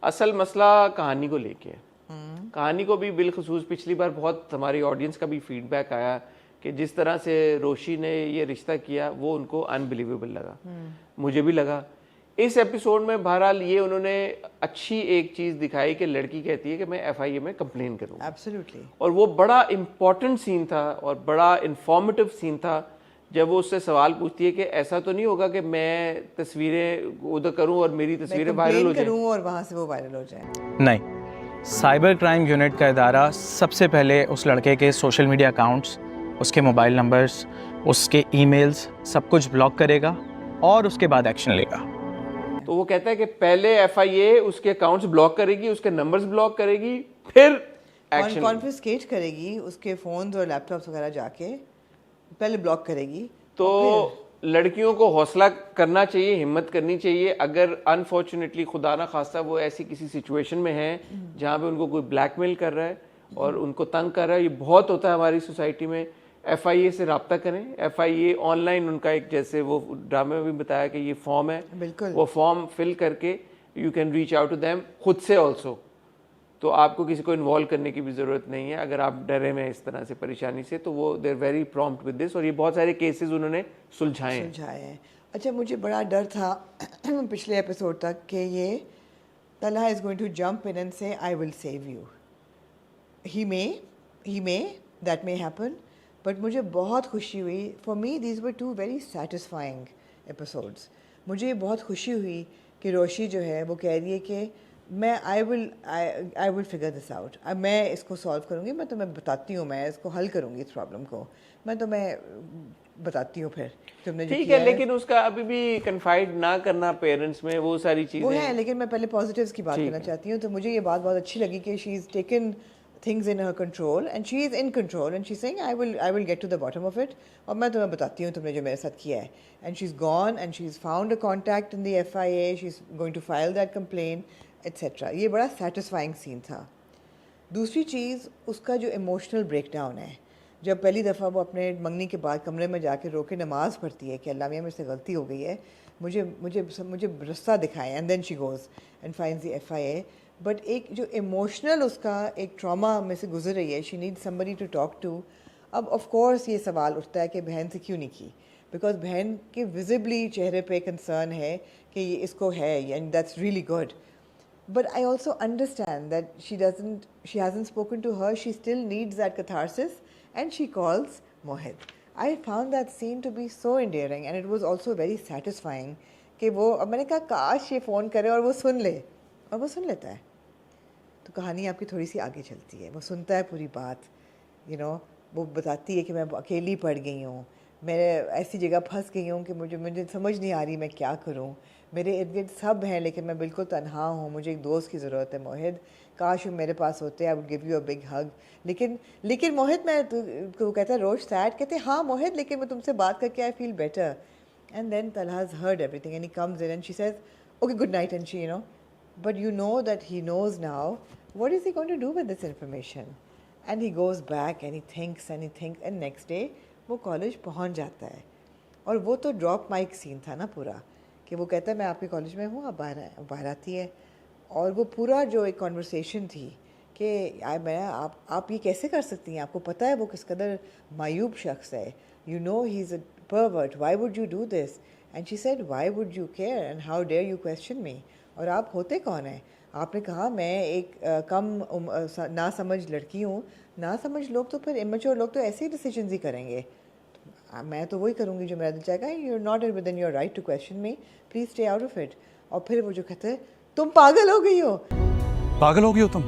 A: असल मसला कहानी को लेके है। कहानी को भी बिलखसूस पिछली बार बहुत हमारी ऑडियंस का भी फीडबैक आया कि जिस तरह से रोशी ने ये रिश्ता किया वो उनको अनबिलीवेबल लगा, मुझे भी लगा। इस एपिसोड में बहरहाल ये उन्होंने अच्छी एक चीज़ दिखाई कि लड़की कहती है कि मैं FIA में कंप्लेन करूँगा।
B: एब्सोल्युटली।
A: और वो बड़ा इम्पॉर्टेंट सीन था और बड़ा इंफॉर्मेटिव सीन था जब वो उससे सवाल पूछती है कि ऐसा तो नहीं होगा कि मैं तस्वीरें उधर करूं और मेरी तस्वीरें वायरल हो जाएं
B: और वहाँ से वो वायरल हो जाए।
I: नहीं, साइबर क्राइम यूनिट का इदारा सबसे पहले उस लड़के के सोशल मीडिया अकाउंट्स, उसके मोबाइल नंबर्स, उसके ईमेल्स सब कुछ ब्लॉक करेगा और उसके बाद एक्शन लेगा।
A: तो वो कहता है कि पहले FIA उसके अकाउंट्स ब्लॉक करेगी, उसके नंबर्स ब्लॉक करेगी, फिर एक्शन
B: कॉन्फिस्केट करेगी उसके फोन्स और लैपटॉप्स वगैरह, जाके पहले ब्लॉक करेगी।
A: तो लड़कियों को हौसला करना चाहिए, हिम्मत करनी चाहिए। अगर अनफॉर्चुनेटली खुदा ना खास्ता वो ऐसी किसी सिचुएशन में है जहाँ पे उनको कोई ब्लैकमेल कर रहा है और उनको तंग कर रहा है, ये बहुत होता है हमारी सोसाइटी में, FIA से रब्ता करें। FIA ऑनलाइन उनका एक, जैसे वो ड्रामे में भी बताया कि ये फॉर्म है,
B: बिल्कुल
A: वो फॉर्म फिल करके you can reach out to them खुद से ऑल्सो। तो आपको किसी को इन्वॉल्व करने की भी ज़रूरत नहीं है अगर आप डरे में इस तरह से परेशानी से। तो वो देर वेरी प्रॉम्प्ट विद दिस और ये बहुत सारे केसेस उन्होंने सुलझाए हैं।
B: अच्छा, मुझे बड़ा डर था पिछले एपिसोड तक कि ये Talha is going to jump in and say I will save you. He may that may happen, but मुझे बहुत खुशी हुई। For me these were 2 very satisfying episodes. मुझे बहुत खुशी हुई कि रोशी जो है वो कह रही है कि मैं I will figure this out, अब मैं इसको सॉल्व करूँगी, मैं तुम्हें बताती हूँ, मैं इसको हल करूँगी इस प्रॉब्लम को, मैं तुम्हें बताती हूँ फिर तुमने जो
A: ठीक
B: किया
A: है। लेकिन उसका अभी भी कन्फाइड ना करना पेरेंट्स में, वो सारी चीज़ें
B: वो है। लेकिन मैं पहले पॉजिटिव्स की बात करना चाहती हूँ। तो मुझे ये बात बहुत अच्छी लगी कि she is taken things in her control and she is in control and she's saying I will get to the bottom of it और मैं तुम्हें बताती हूँ तुमने जो मेरे साथ किया है। And she's gone and she's found a contact in the FIA, she's going to file that complaint etc. ये बड़ा satisfying scene था। दूसरी चीज़ उसका जो इमोशनल ब्रेकडाउन है, जब पहली दफ़ा वो अपने मंगनी के बाद कमरे में जाके रो के नमाज़ पढ़ती है कि अल्लाह मियाँ मेरे से गलती हो गई है, मुझे रास्ता दिखाएं, and then she goes and finds the FIA। But एक जो इमोशनल उसका एक ट्रॉमा में से गुजर रही है, she need somebody to talk to. अब ऑफ कोर्स ये सवाल उठता है कि बहन से क्यों नहीं की, बिकॉज बहन के विजिबली चेहरे पे कंसर्न है कि ये इसको है, and that's really good. But I also understand that she hasn't spoken to her, she still needs that catharsis and she calls Mohit. I found that scene to be so endearing and it was also very satisfying कि वो, अब मैंने कहा काश ये फ़ोन करे और वो सुन ले, और वो सुन लेता है। तो कहानी आपकी थोड़ी सी आगे चलती है, वो सुनता है पूरी बात, वो बताती है कि मैं अकेली पड़ गई हूँ, मैं ऐसी जगह फंस गई हूँ कि मुझे समझ नहीं आ रही मैं क्या करूँ, मेरे इर्द गिर्द सब हैं लेकिन मैं बिल्कुल तन्हा हूँ, मुझे एक दोस्त की ज़रूरत है मोहित, काश वो मेरे पास होते, I would give you a big हग। लेकिन मोहित, मैं तो कहता है रोज सैड, कहते हाँ मोहित लेकिन मैं तुमसे बात करके I feel better. And then Talha has heard everything and he comes in and she says okay good night, and she but you know that he knows now, what is he going to do with this information? And he goes back and he thinks and next day वो कॉलेज पहुंच जाता है। और वो तो ड्रॉप माइक सीन था ना पूरा, कि वो कहता है मैं आपके कॉलेज में हूँ, आप बाहर आती है, और वो पूरा जो एक कॉन्वर्सेशन थी कि आप ये कैसे कर सकती हैं, आपको पता है वो किस कदर मायूब शख्स है, you know he's a pervert, why would you do this? And she said why would you care and how dare you question me? और आप होते कौन हैं? आपने कहा मैं एक कम ना समझ लड़की हूँ। ना समझ लोग तो फिर इमेच्योर लोग तो ऐसे ही डिसीजंस ही करेंगे। मैं तो वही करूँगी जो मेरा दिल चाहेगा. You're not within your right to question me. Please stay out of it. और फिर वो जो कहते हैं तुम पागल हो गई हो.
K: पागल हो गई हो तुम.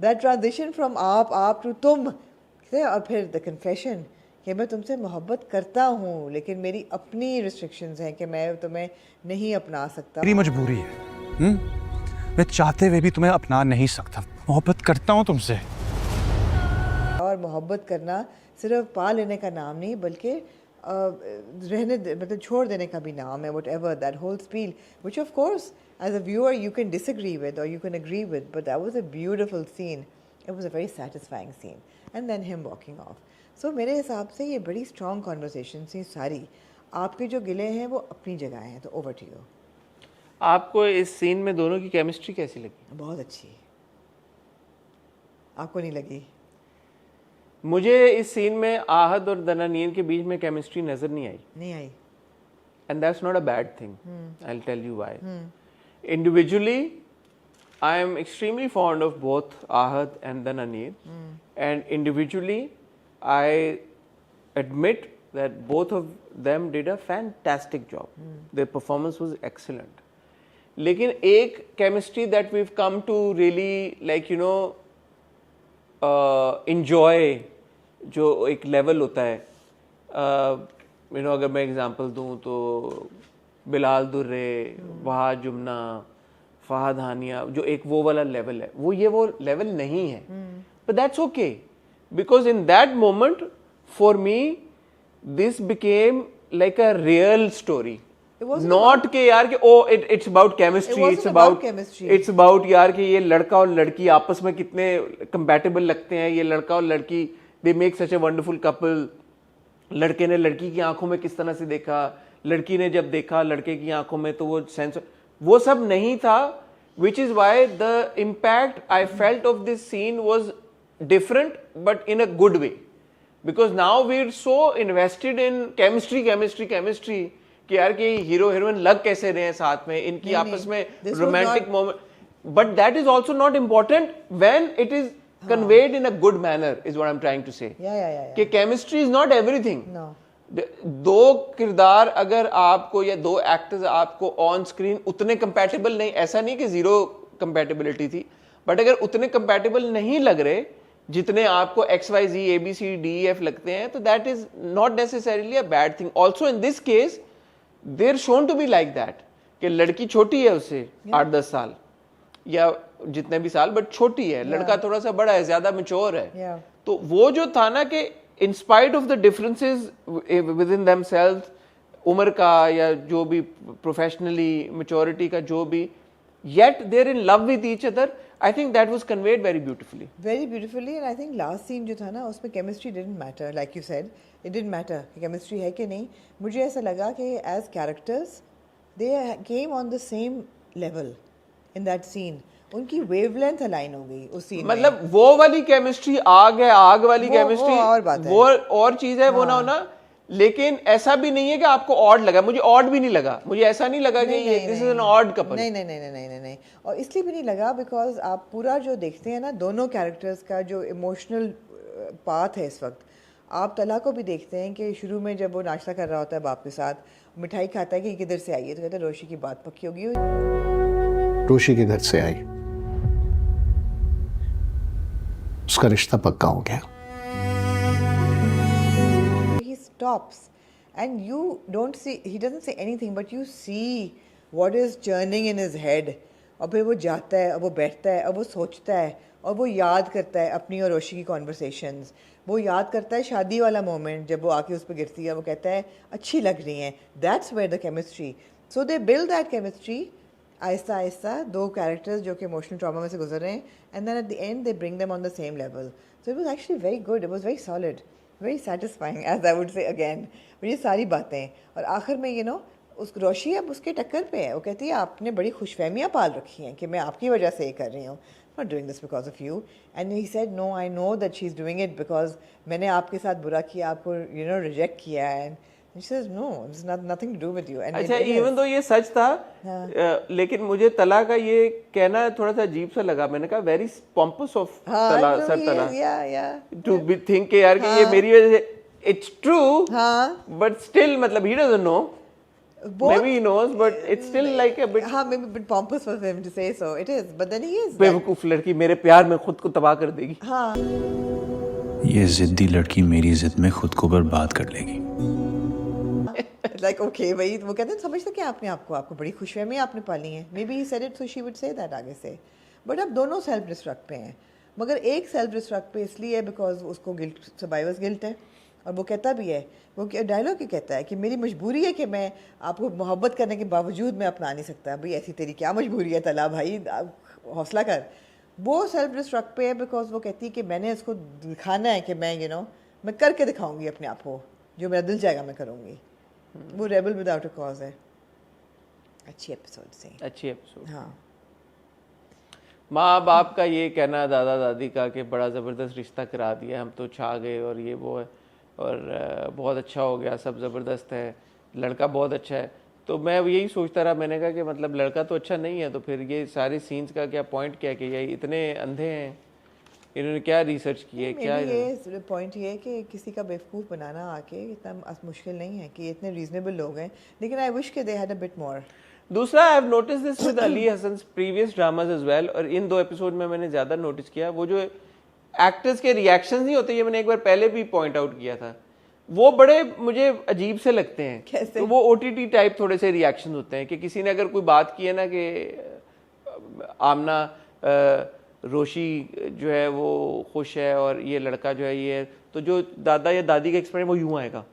B: That transition from आप to तुम. और फिर the confession कि मैं तुमसे मोहब्बत करता हूँ लेकिन मेरी अपनी restrictions हैं कि मैं तुम्हें नहीं अपना सकता.
K: मेरी मजबूरी है. मैं चाहते हुए भी तुम्हें अपना नहीं सकता. मोहब्बत करता हूँ तुमसे.
B: और मोहब्बत करना सिर्फ पा लेने का नाम नहीं बल्कि मतलब छोड़ देने का भी नाम है. whatever that whole spiel, which of course as a viewer you can disagree with or you can agree with, but that was a beautiful scene. It was a very satisfying scene. And then him walking off. So मेरे हिसाब से ये बड़ी strong conversation थी सारी. आपके जो गिले हैं वो अपनी जगह हैं. तो over to you.
A: आपको इस सीन में दोनों की केमिस्ट्री कैसी लगी?
B: बहुत अच्छी. आपको नहीं लगी?
A: मुझे इस सीन में आहद और दनानीर के बीच में केमिस्ट्री नजर नहीं आई. And that's not a bad thing. I'll tell you why. Individually, I am extremely fond of both Ahad and Dananeer. And individually, I admit that both of them did a fantastic job. Their performance was excellent. लेकिन एक chemistry that we've come to really like enjoy जो एक level होता है अगर मैं एग्जांपल दूं तो बिलाल दुर्रे, वहाद जुमना, फहद हानिया, जो एक वो वाला लेवल है वो लेवल नहीं है. But that's okay because in that moment for me this became like a real story. Not के यार कि it's about chemistry, it's about यार कि ये लड़का और लड़की आपस में कितने कंपैटिबल लगते हैं, ये लड़का और लड़की they make such a wonderful couple. लड़के ने लड़की की आंखों में किस तरह से देखा, लड़की ने जब देखा लड़के की आंखों में तो वो सेंस, वो सब नहीं था. Which is why the impact I felt of this scene was different but in a good way. Because now we are so invested in chemistry कि यार कि हीरो हीरोइन लग कैसे रहे हैं साथ में, इनकी आपस में romantic moment. But that is also not important when it is conveyed in a good manner is what I'm trying to say. कि chemistry is not everything.
B: No.
A: दो किरदार अगर आपको या दो एक्टर्स आपको ऑन स्क्रीन उतने कंपैटिबल नहीं, ऐसा नहीं कि जीरो कंपैटिबिलिटी थी, बट अगर उतने कंपैटिबल नहीं लग रहे जितने आपको XYZ ABCDEF लगते हैं तो that is not necessarily a bad thing. Also in this case they're shown to be like that कि लड़की छोटी है उससे 8-10 साल या जितने भी साल, बट छोटी है. लड़का थोड़ा सा बड़ा है, ज्यादा मैच्योर है. तो वो जो था ना कि in spite of the differences with in themselves, उम्र का या जो भी प्रोफेशनली मैच्योरिटी का जो भी, yet they are in love with each other. I think that was conveyed very beautifully. And I think last scene जो था ना उसमें chemistry didn't matter. Like you said it didn't matter कि केमिस्ट्री है कि नहीं. मुझे ऐसा लगा कि as characters they came on the same level in that scene. उनकी वेवलेंथ अलाइन हो गई उस सीन. मतलब वो वाली केमिस्ट्री आग है, आग वाली केमिस्ट्री और बात है, वो और चीज है. वो ना होना, लेकिन ऐसा भी नहीं है कि आपको ऑड लगा. मुझे ऑड भी नहीं लगा, मुझे ऐसा नहीं लगा कि ये this is an odd couple. नहीं. और इसलिए भी नहीं लगा बिकॉज आप पूरा जो देखते हैं ना दोनों कैरेक्टर्स का जो इमोशनल पाथ है इस वक्त, आप तला को भी देखते हैं कि शुरू में जब वो नाश्ता कर रहा होता है बाप के साथ, मिठाई खाता है कि किधर से आई है, तो कहते हैं रोशी की बात पक्की होगी.
L: रोशी के घर से आई, उसका रिश्ता पक्का हो गया.
B: He stops and you don't see, he doesn't say anything but you see what is churning in his head. और फिर वो जाता है, अब वो बैठता है, अब वो सोचता है और वो याद करता है अपनी और रोशी की कॉन्वर्सेशंस. वो याद करता है शादी वाला मोमेंट जब वो आके उस पर गिरती है, वो कहता है अच्छी लग रही हैं. That's where the chemistry. So they build that chemistry आहिस्ता आहिस्ता, दो कैरेक्टर्स जो कि इमोशनल ट्रॉमा में से गुजर रहे हैं, and then at the end they bring them on the same level. So it was actually very good, it was very solid, very satisfying as I would say again. ये सारी बातें और आखिर में उस रोशी अब उसके टक्कर पे है. वो कहती है आपने बड़ी खुशफहमियाँ पाल रखी हैं कि मैं आपकी वजह से ये कर रही हूँ, not doing this because of you. And he said no, I know that she's doing it because मैंने आपके साथ बुरा किया, आपको रिजेक्ट किया. And she says no, it's nothing to do with you. And अच्छा, even though ये सच था, लेकिन मुझे तला का ये कहना थोड़ा सा अजीब सा लगा. मैंने कहा very pompous of तला, सर तला, to be think कि यार कि ये मेरी वजह से.
A: it's true,
B: हाँ
A: but still मतलब he doesn't know. Maybe he knows, but it's still like a bit.
B: हाँ, maybe a bit pompous for him to say so. It is, but then he is.
A: बेवकूफ लड़की मेरे प्यार में खुद को तबाह कर देगी.
B: हाँ.
K: ये जिद्दी लड़की मेरी जिद में खुद को बर्बाद कर लेगी.
B: Like okay भाई, वो कहते हैं समझते क्या आपने आपको बड़ी खुशफहमी आपने पाली है. Maybe he said it so she would say that आगे से. But अब दोनों सेल्फ डिस्ट्रक्ट पे हैं. मगर एक सेल्फ डिस्ट्रक्ट पे इसलिए है बिकॉज उसको गिल्ट, सर्वाइवर्स गिल्ट है. और वो कहता भी है, वो डायलॉग ही कहता है कि मेरी मजबूरी है कि मैं आपको मोहब्बत करने के बावजूद मैं अपना नहीं सकता. भाई ऐसी तेरी क्या मजबूरी है तला भाई, हौसला कर. वो सेल्फ डिस्ट्रक्ट पे है बिकॉज वो कहती है कि मैंने उसको दिखाना है कि मैं मैं करके दिखाऊंगी अपने आप को, जो मेरा दिल चाहेगा मैं करूँगी. वो रेबल विदाउट अ कॉज है. अच्छी एपिसोड से,
A: अच्छी एपिसोड.
B: हाँ.
A: माँ बाप का ये कहना, दादा दादी का, कि बड़ा ज़बरदस्त रिश्ता करा दिया, हम तो छा गए और ये वो है और बहुत अच्छा हो गया, सब ज़बरदस्त है, लड़का बहुत अच्छा है. तो मैं यही सोचता रहा, मैंने कहा कि मतलब लड़का तो अच्छा नहीं है, तो फिर ये सारे सीन्स का क्या पॉइंट क्या है कि ये इतने अंधे हैं, इन्होंने क्या रिसर्च की है, क्या
B: ये पॉइंट ये है कि किसी का बेवकूफ़ बनाना आके इतना मुश्किल नहीं है कि इतने रीजनेबल लोग हैं. लेकिन आई विश के they had a bit more.
A: दूसरा, I have notice this with Ali Hasan previous dramas as well, और इन 2 एपिसोड में मैंने ज़्यादा नोटिस किया, वो जो एक्टर्स के रिएक्शंस नहीं होते, ये मैंने एक बार पहले भी पॉइंट आउट किया था, वो बड़े मुझे अजीब से लगते हैं.
B: कैसे?
A: तो वो OTT टाइप थोड़े से रिएक्शन होते हैं कि किसी ने अगर कोई बात की है ना कि आमना रोशी जो है वो खुश है और ये लड़का जो है ये, तो जो दादा या दादी का एक्सप्रेशन वो यूँ आएगा.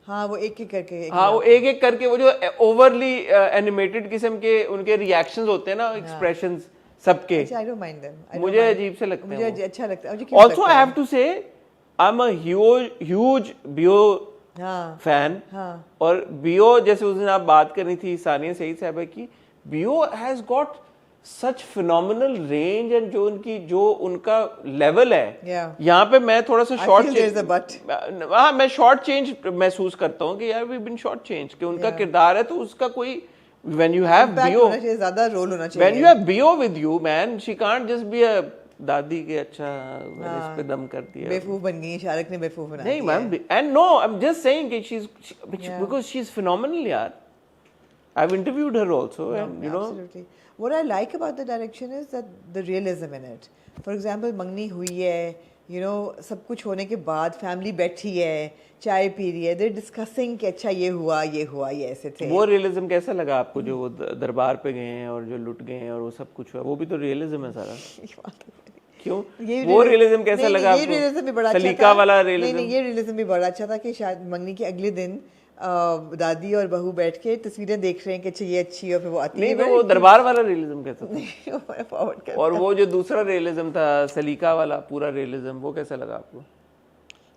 B: हाँ, वो एक एक करके.
A: हाँ, वो एक एक करके, वो जो ओवरली एनिमेटेड किस्म के उनके रिएक्शंस होते हैं ना, एक्सप्रेशंस सबके.
B: I don't mind them.
A: मुझे अजीब से लगते हैं.
B: मुझे अच्छा लगता है.
A: ऑल्सो आई हैव टू से आई एम अ ह्यूज बियो फैन. और बियो, जैसे उस दिन आप बात करनी थी सानिया सईद साहब की, बियो has got such phenomenal range and जो उनका लेवल है. यहाँ पे मैं थोड़ा सा मैं शॉर्ट चेंज महसूस करता हूँ कि यार वी बिन शॉर्ट चेंज, कि उनका किरदार है तो उसका कोई, when you have Bio,
B: ज़्यादा रोल होना चाहिए.
A: when you have Bio with you, man, she can't just be a दादी के अच्छा मैंने इस पे दम कर दिया,
B: बेवकूफ बन गई. शाहरुख ने बेवकूफ बना
A: नहीं ma'am. and no, I'm just saying that because she's phenomenal यार. I've interviewed her also, and you know.
B: Absolutely. What I like about the direction is that the realism in it. For example, मंगनी हुई है, सब कुछ होने के बाद फैमिली बैठी है, चाय पी रही है, they're discussing कि अच्छा ये हुआ ये ऐसे थे.
A: वो रियलिज्म कैसा लगा आपको, जो वो दरबार पे गए हैं और जो लुट गए हैं और वो सब कुछ हुआ, वो भी तो रियलिज्म है सारा. क्यों? वो रियलिज्म कैसा लगा आपको?
B: ये रियलिज्म भी बड़ा अच्छा था.
A: सलीका वाला रियलिज्म.
B: नहीं, ये रियलिज्म भी बड़ा अच्छा था कि शायद मंगनी के अगले दिन दादी और बहू बैठ के तस्वीरें देख रहे हैं कि अच्छा ये अच्छी, और फिर वो आती
A: है. नहीं, वो दरबार वाला रियलिज्म कैसा था? और वो जो दूसरा रियलिज्म था सलीका वाला पूरा रियलिज्म, वो कैसा लगा आपको?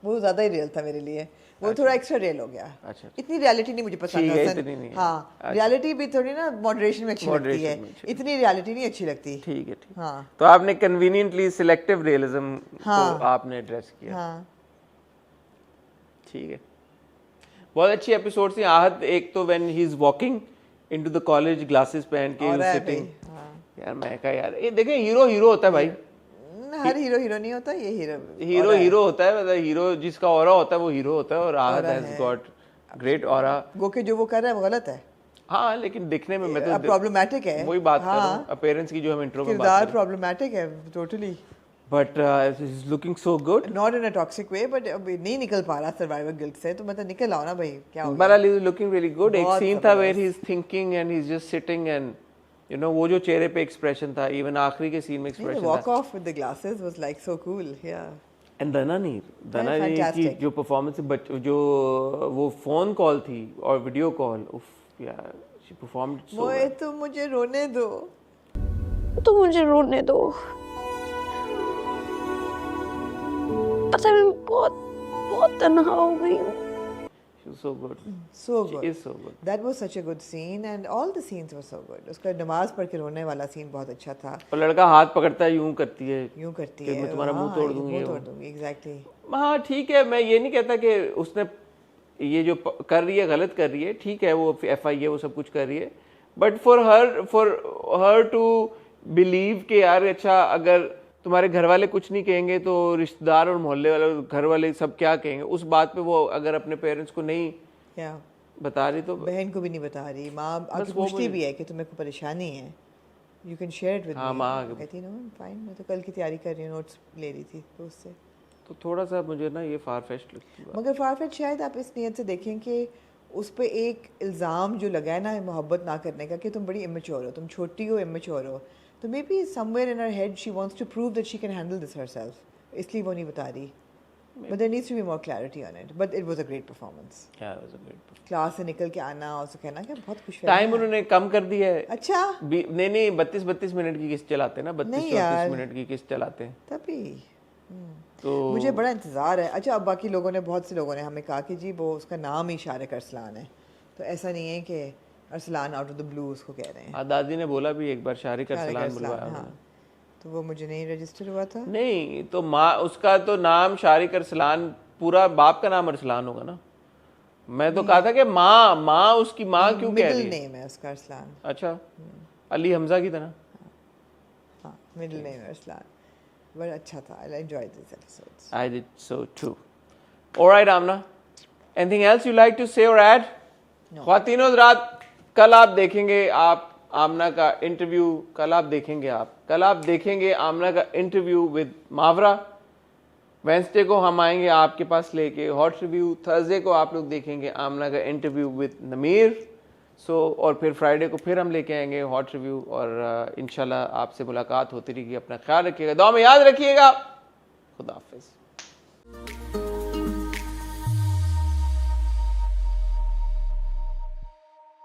B: वो ज्यादा ही रियल था मेरे लिए. वो थोड़ा एक्स्ट्रा रियल हो गया.
A: अच्छा.
B: इतनी रियलिटी नहीं मुझे पसंद है. हाँ, रियलिटी भी थोड़ी ना मॉडरेशन में अच्छी लगती है, इतनी रियलिटी नहीं अच्छी लगती.
A: ठीक है, ठीक.
B: हाँ,
A: तो आपने कन्वीनियंटली सिलेक्टिव रियलिज्म को आपने एड्रेस किया.
B: हाँ,
A: ठीक है. बहुत अच्छी एपिसोड थी. आहत एक तो when he is walking into the college, glasses पहन के सिटिंग. यार मैं कहा यार ये देखें, हीरो होता है भाई.
B: हर हीरो नहीं होता, ये हीरो
A: होता है. मतलब हीरो जिसका ऑरा होता है वो हीरो होता है, और आहत हैज गॉट ग्रेट ऑरा.
B: गोके जो वो कर रहा है वो गलत है.
A: हाँ, लेकिन दिखने में मैं तो
B: प्रॉब्लमैटिक है.
A: वही बात कर रहा हूँ, अपीयरेंस की जो हम इंट्रो में बात
B: कर रहे हैं, प्रॉब्लमैटिक है totally.
A: But he's looking so good.
B: Not in a toxic way, but नहीं निकल पा रहा सर्वाइवर गिल्ट से. तो मतलब निकल आओ ना भाई, क्या हो गया?
A: But he's looking really good. एक सीन था where he's thinking and he's just sitting and वो जो चेहरे पे एक्सप्रेशन था, even आखिरी के सीन में एक्सप्रेशन था.
B: Walk off with the glasses was like so cool, yeah.
A: And दनानीर की जो परफॉर्मेंस, जो वो फोन कॉल थी और वीडियो कॉल, उफ यार, she performed so well.
B: वो तो मुझे रोने दो.
E: पता है मैं बहुत तन्हा हो गई हूँ.
A: She was so good.
B: So good.
A: She is so good.
B: That was such a good scene and all the scenes were so good. उसका नमाज पढ़ के रोने वाला सीन बहुत अच्छा था.
A: और लड़का हाथ पकड़ता है, यूं करती है
B: कि
A: मैं तुम्हारा मुंह तोड़ दूंगी.
B: Exactly.
A: हाँ, ठीक है. मैं ये नहीं कहता कि उसने ये जो कर रही है गलत कर रही है. ठीक है, वो FI है, वो सब कुछ कर रही है. But for her to believe कि यार अच्छा अगर तुम्हारे घर वाले कुछ नहीं कहेंगे तो रिश्तेदार और मोहल्ले वाले घर वाले सब क्या कहेंगे, उस बात पे वो अगर अपने पेरेंट्स को नहीं
B: या
A: बता रही तो
B: बहन को भी नहीं बता रही, माँ आके पूछती भी है कि तुम्हें कोई परेशानी है, you can share it with me.
A: हाँ, माँ
B: कहती नो फाइन, मैं तो कल की तैयारी कर रही हूँ, नोट्स ले रही थी तो उससे।
A: तो थोड़ा सा मुझे ना ये फार फेस्ट लगती है।
B: मगर फारफेट शायद आप इस नीयत से देखें कि उस पे एक इल्ज़ाम जो लगा है ना मोहब्बत ना करने का कि तुम बड़ी इमेच्योर हो, तुम छोटी हो, इमेच्योर हो, तो may be somewhere in her head she wants to prove that she can handle this herself, इसलिए वो नहीं बता रही। But there needs to be more clarity on it, but it was a great performance.
A: क्या वाज अ ग्रेट
B: क्लास से निकल के आना और उसको कहना कि बहुत खुश
A: टाइम उन्होंने कम कर दिया है।
B: अच्छा
A: नहीं 32 मिनट की किस्त चलाते हैं ना, 32-34 मिनट की किस्त चलाते हैं
B: तभी।
A: तो
B: मुझे बड़ा इंतज़ार है। अच्छा, अब बाकी लोगों ने, बहुत से लोगों ने हमें कहा कि जी वो उसका नाम ही शारिक अरसलान है, तो ऐसा नहीं है कि Arsalan out of the blue उसको कह रहे हैं।
A: दादी ने बोला भी एक बार शारिक अरसलान बुलवाया।
B: हाँ, तो वो मुझे नहीं रजिस्टर हुआ था।
A: नहीं तो माँ उसका तो नाम शारिक अरसलान, पूरा बाप का नाम अरसलान होगा ना। मैं तो कहा था कि माँ उसकी माँ क्यों कह रही है?
B: मिडिल नेम है उसका अरसलान।
A: अच्छा, अली हमजा की तरह।
B: हाँ, मिडिल नेम अरसलान। बड़ा अच्छा था, I enjoyed these episodes.
A: I did so too. All right, Amna. Anything else you like to say or add?
B: No.
A: ख्वातीनो हज़रात, कल आप देखेंगे आमना का इंटरव्यू, कल आप देखेंगे आमना का इंटरव्यू विद मावरा। वेंसडे को हम आएंगे आपके पास लेके हॉट रिव्यू, थर्सडे को आप लोग देखेंगे आमना का इंटरव्यू विद नमीर। और फिर फ्राइडे को फिर हम लेके आएंगे हॉट रिव्यू, और इंशाल्लाह आपसे मुलाकात होती रहेगी। अपना ख्याल रखिएगा, दुआ में याद रखिएगा। खुदा हाफिज़।